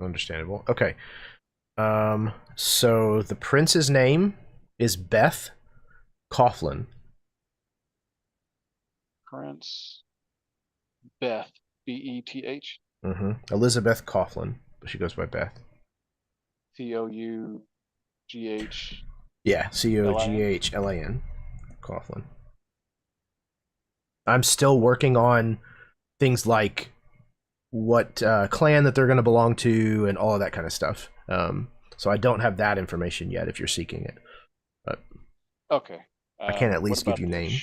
Understandable. Okay. So the prince's name is Beth Coughlin. Prince Beth, B-E-T-H. Elizabeth Coughlin, but she goes by Beth. C-O-U-G-H. Yeah, Coghlan. Coughlin. I'm still working on things like what clan that they're going to belong to and all of that kind of stuff. So I don't have that information yet if you're seeking it. But okay. I can at least what give you about the name.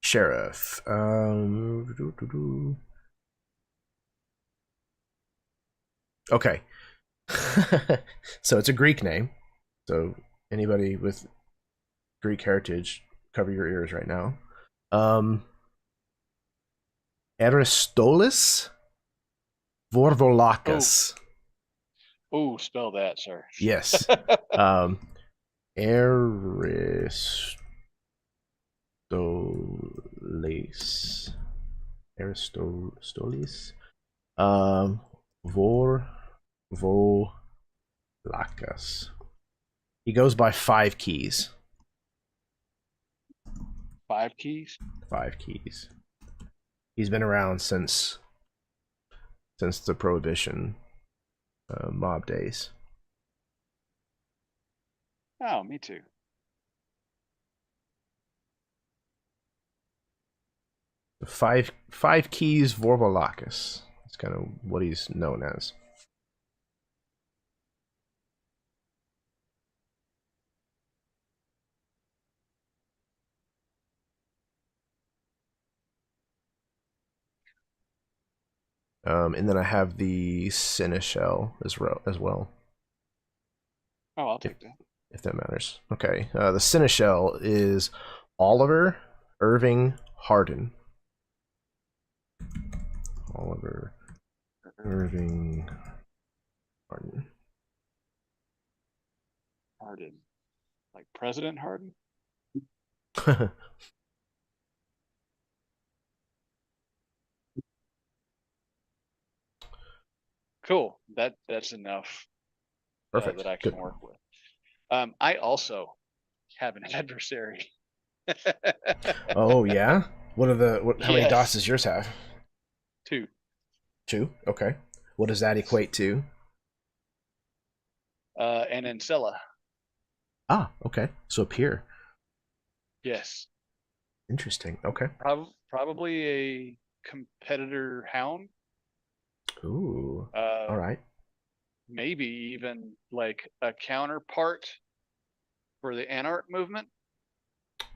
Sheriff. Okay. So it's a Greek name. So anybody with Greek heritage, cover your ears right now. Aristolis Vorvolakis. Oh, spell that, sir. Yes. Aristolis. Aristolis. Vorvolakis. He goes by 5 keys. 5 keys? 5 keys. He's been around since the Prohibition mob days. Oh, me too. Five keys Vorvolakis. That's kind of what he's known as. And then I have the Seneschal as well. Oh, I'll take that. If that matters. Okay. The Seneschal is Oliver Irving Hardin. Oliver Irving Hardin. Hardin. Like President Hardin? Cool. That's enough Perfect. that I can Good. work with. I also have an adversary. Oh yeah. How many Yes. dots does yours have? 2. 2. Okay. What does that equate to? And Ancilla. Ah, okay. So a peer. Yes. Interesting. Okay. Probably a competitor hound. Ooh. Uh, All right. Maybe even like a counterpart for the Anarch movement,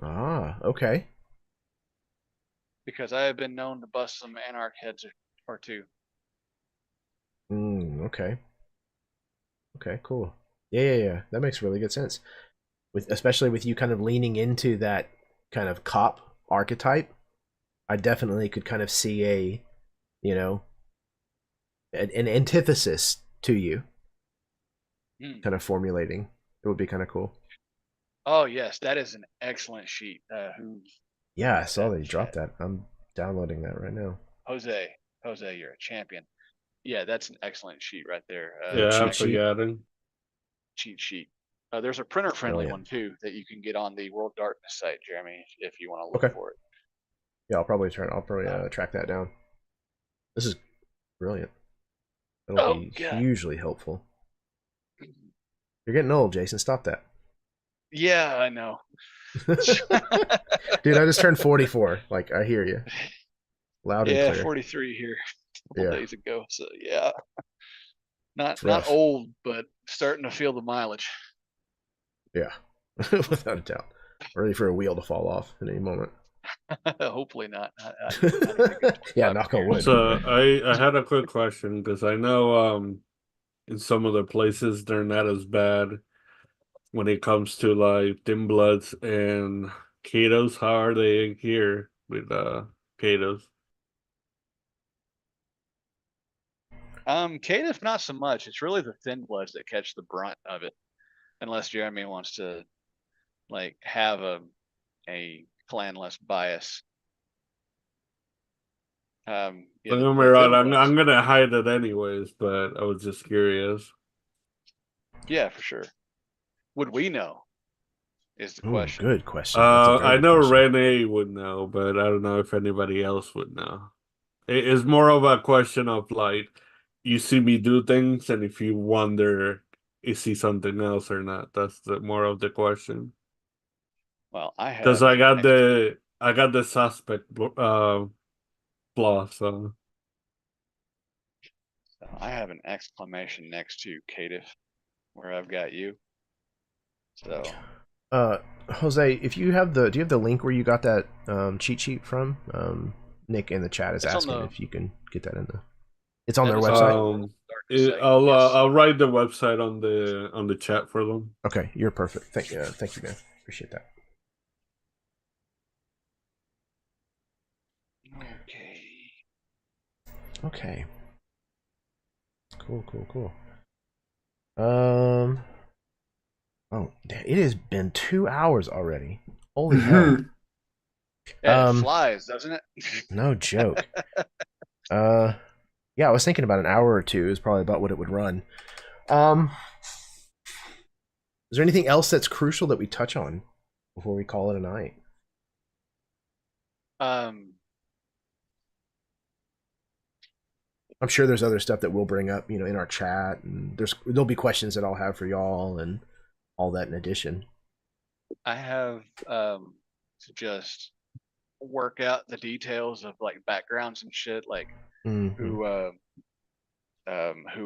Ah, okay. because I have been known to bust some Anarch heads or two. Okay. Okay, cool. Yeah. That makes really good sense. Especially with you kind of leaning into that kind of cop archetype, I definitely could kind of see an antithesis to you kind of formulating. It would be kind of cool. Oh yes, that is an excellent sheet. Yeah, I made saw that that you dropped chat? that. I'm downloading that right now. Jose, you're a champion. Yeah, that's an excellent sheet right there. The Yeah, I'm cheat sheet? forgetting. Cheat sheet. There's a printer-friendly Brilliant. one too that you can get on the World Darkness site, Jeremy, if you want to look Okay. for it. Yeah, I'll probably track that down. This is brilliant. It'll Oh be God. hugely helpful. You're getting old, Jason. Stop that. Yeah, I know. Dude, I just turned 44. Like, I hear you. Loud and Yeah, clear. 43 here a couple Yeah. days ago. So yeah, It's not rough. old, but starting to feel the mileage. Yeah. Without a doubt. Ready for a wheel to fall off at any moment. Hopefully not. I need to get Yeah, 25 knock on years. wood. So I had a quick question because I know in some other places they're not as bad when it comes to like dim bloods and Katos. How are they here with Katos? Caitiff, not so much. It's really the thin bloods that catch the brunt of it, unless Jeremy wants to like have a clanless bias. Yeah, Don't the get me thin wrong, I'm bloods. gonna hide it anyways, but I was just curious. Yeah, for sure. Would we know? Is the Ooh, question. good question. That's a very I good know question. Renee would know, but I don't know if anybody else would know. It's more of a question of like you see me do things, and if you wonder is he something else or not. That's the more of the question. Well, I Because have I got the suspect flaw, so I have an exclamation next to Caitiff, where I've got you. So Jose, if you have do you have the link where you got that cheat sheet from? Nick in the chat is It's on asking the- if you can get that in the. It's on that their is on website. the World Darkness site, I'll yes. I'll write the website on the chat for them. Okay, you're perfect. Thank you, man. Appreciate that. Okay. Cool. Oh, it has been 2 hours already. Holy hell! Yeah, it flies, doesn't it? No joke. Yeah, I was thinking about an hour or two is probably about what it would run. Is there anything else that's crucial that we touch on before we call it a night? I'm sure there's other stuff that we'll bring up, in our chat, and there'll be questions that I'll have for y'all and all that in addition. I have to just work out the details of like backgrounds and shit, like who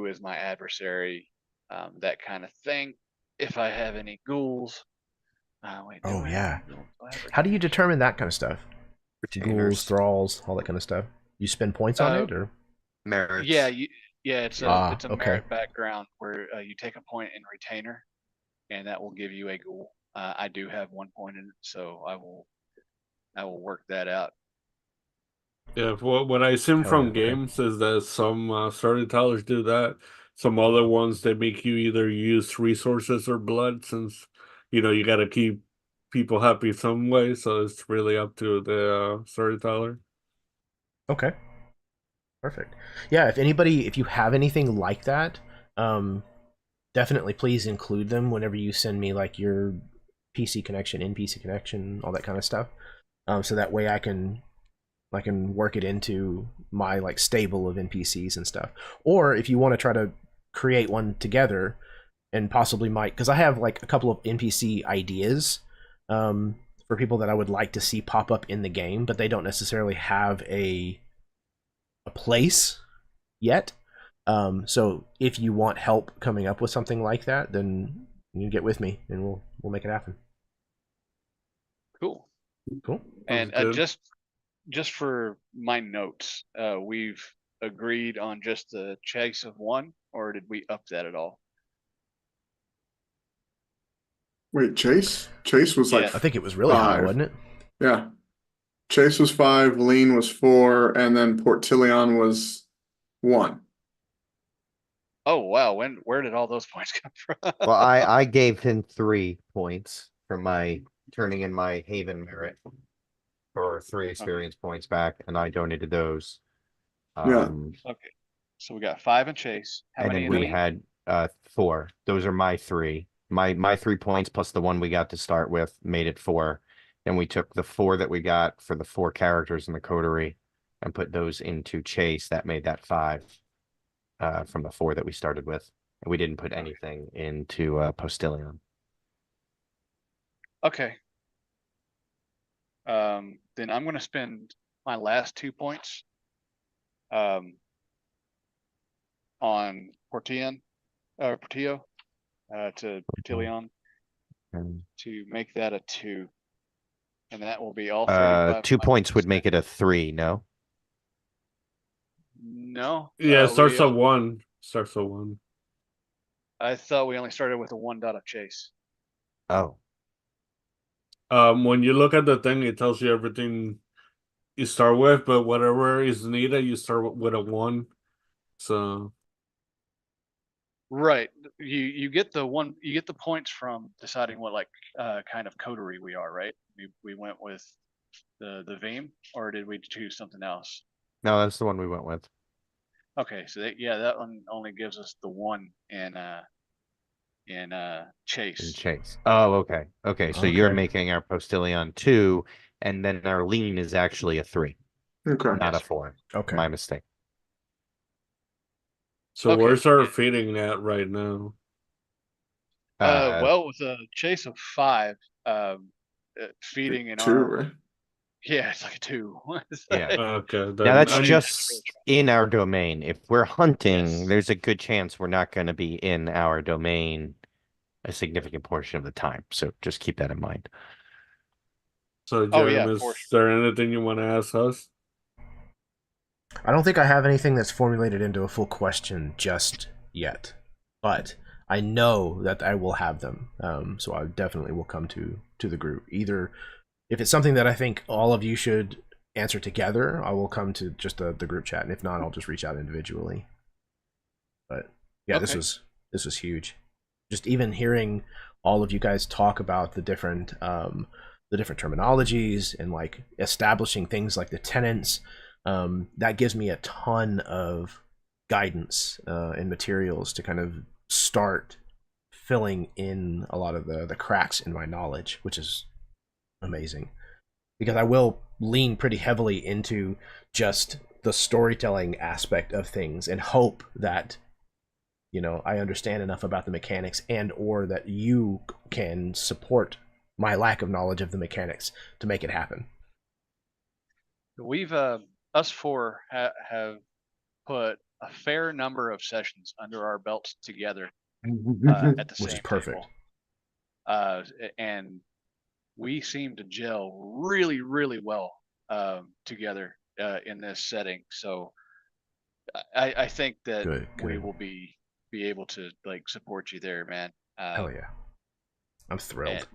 is my adversary, that kind of thing. If I have any ghouls. Wait, Oh I yeah. have ghouls? How do you determine that kind of stuff? Ghouls, Retainers. thralls, all that kind of stuff. You spend points on it, or Merits. Yeah, it's a okay. merit background where you take a point in retainer, and that will give you a ghoul. I do have 1 point in it, so I will work that out. Yeah, what I assume Hell from yeah, okay. games is that some storytellers do that. Some other ones they make you either use resources or blood, since you got to keep people happy some way. So it's really up to the storyteller. Okay. Perfect. Yeah, if you have anything like that, definitely please include them whenever you send me like your PC connection, in-PC connection, all that kind of stuff. So that way I can work it into my like stable of NPCs and stuff. Or if you want to try to create one together, and possibly might, because I have like a couple of NPC ideas for people that I would like to see pop up in the game, but they don't necessarily have a place yet. So if you want help coming up with something like that, then you get with me and we'll make it happen. Cool. Cool. And good. just for my notes, we've agreed on just the chase of 1, or did we up that at all? Wait, Chase? Chase was like, Yeah. I think it was really high, 5. wasn't it? Yeah. Chase was 5, Lean was 4, and then Portillion was 1. Oh wow, where did all those points come from? Well, I gave him 3 points for my turning in my Haven merit for 3 experience points back, and I donated those. Yeah. Okay, so we got 5 in Chase. How And many then in we Lean? had 4. Those are my 3. My 3 points plus the one we got to start with made it 4. Then we took the 4 that we got for the 4 characters in the coterie and put those into Chase. That made that 5 from the 4 that we started with. And we didn't put anything into Postillion. Okay. Then I'm gonna spend my last 2 points on Portillo to Portillion And, to make that a 2. And that will be all 35. 2 points would make it a 3, no? No. Yeah, it starts we at 1. Starts at 1. I thought we only started with a 1 dot of Chase. Oh. When you look at the thing, it tells you everything you start with, but whatever is needed, you start with a 1. So Right. You get the points from deciding what like kind of coterie we are, right? We went with the Veem, or did we choose something else? No, that's the one we went with. Okay, so that one only gives us the 1 in Chase. In Chase. Oh, okay. Okay, so you're Okay. making our Postillion 2, and then our Lean is actually a 3, Okay. not a Yes. 4. Okay. My mistake. so Okay. where's our feeding at right now? Well, with a Chase of 5, feeding in 2, our right? yeah, it's like a 2. Yeah. Okay, Now then that's I need- just in our domain. If we're hunting, Yes. there's a good chance we're not going to be in our domain a significant portion of the time. So just keep that in mind. So, Oh, yeah, Jeremy, is for there anything you want to ask us? I don't think I have anything that's formulated into a full question just yet, but I know that I will have them. So I definitely will come to the group. Either if it's something that I think all of you should answer together, I will come to just the group chat, and if not, I'll just reach out individually. But yeah, this Okay. was huge. Just even hearing all of you guys talk about the different terminologies and like establishing things like the tenants. That gives me a ton of guidance and materials to kind of start filling in a lot of the cracks in my knowledge, which is amazing. Because I will lean pretty heavily into just the storytelling aspect of things and hope that, you know, I understand enough about the mechanics and or that you can support my lack of knowledge of the mechanics to make it happen. We've us 4 have put a fair number of sessions under our belts together at the Which is same perfect. table. And we seem to gel really, really well together in this setting. So I think that Good. we will be able to like support you there, man. Hell yeah. I'm thrilled.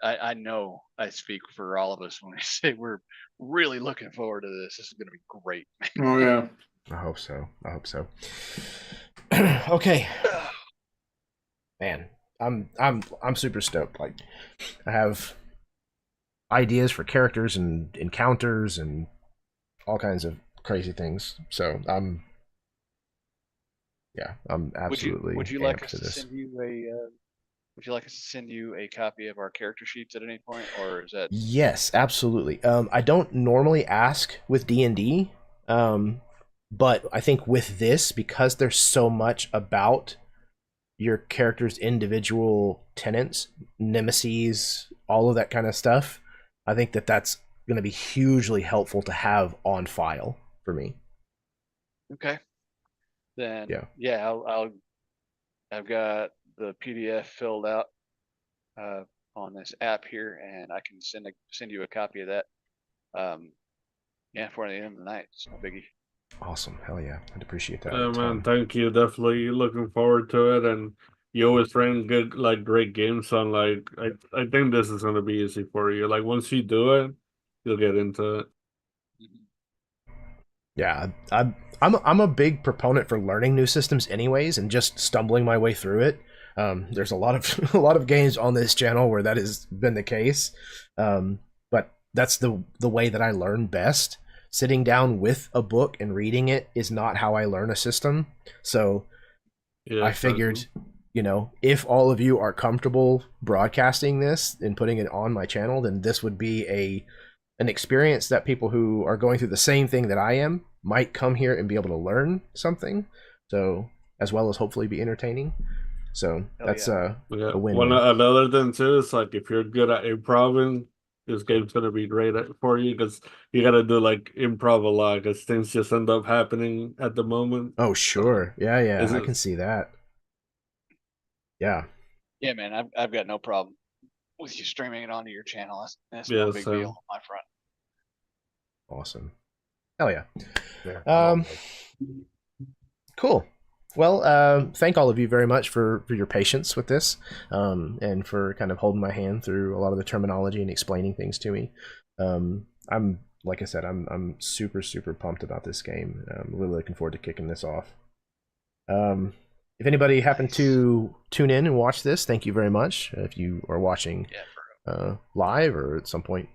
I know I speak for all of us when we say we're really looking forward to this. This is going to be great. Oh yeah. I hope so. Okay. Man, I'm super stoked. Like, I have ideas for characters and encounters and all kinds of crazy things. So I'm absolutely Would you like amped us for to this. send you would you like us to send you a copy of our character sheets at any point, or is that? Yes, absolutely. I don't normally ask with D&D, but I think with this, because there's so much about your character's individual tenets, nemesis, all of that kind of stuff, I think that that's going to be hugely helpful to have on file for me. Okay. Then Yeah. I've got the PDF filled out on this app here, and I can send you a copy of that. Yeah, for the end of the night. It's no biggie. Awesome. Hell yeah. I'd appreciate that. Yeah, man, thank you. Definitely looking forward to it. And you always bring good, like, great games on. Like, I think this is gonna be easy for you. Like, once you do it, you'll get into it. Yeah, I'm a big proponent for learning new systems anyways, and just stumbling my way through it. There's a lot of a lot of games on this channel where that has been the case, but that's the way that I learn best. Sitting down with a book and reading it is not how I learn a system. So Yeah, I figured, you know, if all of you are comfortable broadcasting this and putting it on my channel, then this would be an experience that people who are going through the same thing that I am might come here and be able to learn something. So, as well as hopefully be entertaining. So that's a win. Another thing too is, like, if you're good at improv, this game's gonna be great for you, because you gotta do like improv a lot, because things just end up happening at the moment. Oh sure, yeah, I it- can see that. Yeah. Yeah, man, I've got no problem with you streaming it onto your channel. That's Yeah, no big so- deal on my front. Awesome. Hell yeah. Yeah, Cool. Well, thank all of you very much for your patience with this, and for kind of holding my hand through a lot of the terminology and explaining things to me. I'm, like I said, I'm super pumped about this game. I'm really looking forward to kicking this off. If anybody happened to tune in and watch this, thank you very much. If you are watching live or at some point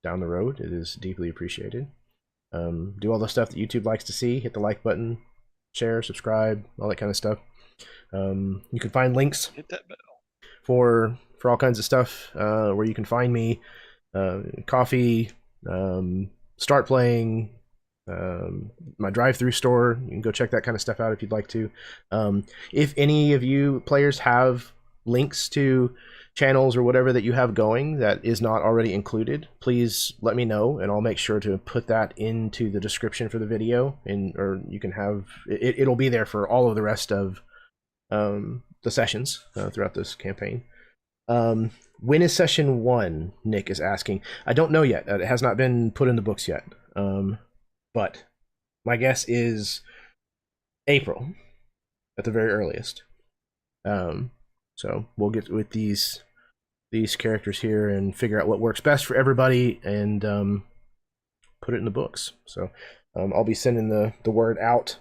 down the road, it is deeply appreciated. Do all the stuff that YouTube likes to see. Hit the like button, share, subscribe, all that kind of stuff. You can find links Hit that bell. for all kinds of stuff where you can find me. Coffee, StartPlaying, my drive-through store. You can go check that kind of stuff out if you'd like to. If any of you players have links to channels or whatever that you have going that is not already included, please let me know, and I'll make sure to put that into the description for the video, or you can have it. It'll be there for all of the rest of the sessions throughout this campaign. When is session 1? Nick is asking. I don't know yet. It has not been put in the books yet. But my guess is April at the very earliest. So we'll get with these characters here and figure out what works best for everybody, and put it in the books. So I'll be sending the word out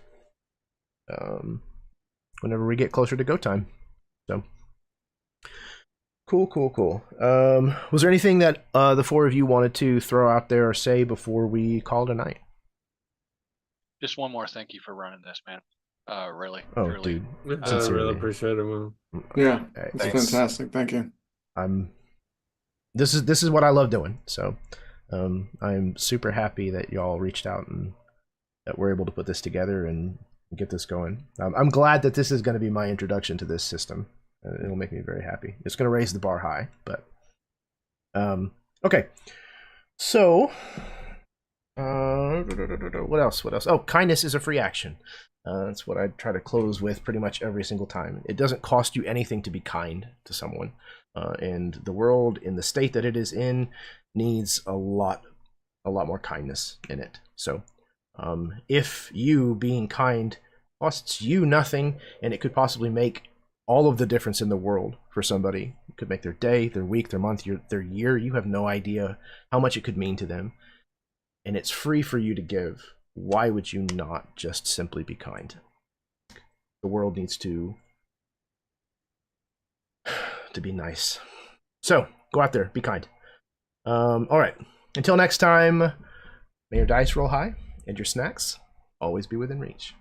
whenever we get closer to go time. So cool. Was there anything that the four of you wanted to throw out there or say before we call it a night? Just one more thank you for running this, man. Really, Oh, truly. dude. I Sincerely. really appreciate it, man. Yeah, Hey, it's thanks. fantastic. Thank you. This is what I love doing. So I'm super happy that y'all reached out and that we're able to put this together and get this going. I'm glad that this is going to be my introduction to this system. It'll make me very happy. It's going to raise the bar high, but okay. So what else? Oh, kindness is a free action. That's what I try to close with pretty much every single time. It doesn't cost you anything to be kind to someone, and the world in the state that it is in needs a lot more kindness in it. So if you being kind costs you nothing, and it could possibly make all of the difference in the world for somebody, it could make their day, their week, their month, their year. You have no idea how much it could mean to them, and it's free for you to give. Why would you not just simply be kind? The world needs to be nice. So go out there, be kind. All right. Until next time, may your dice roll high and your snacks always be within reach.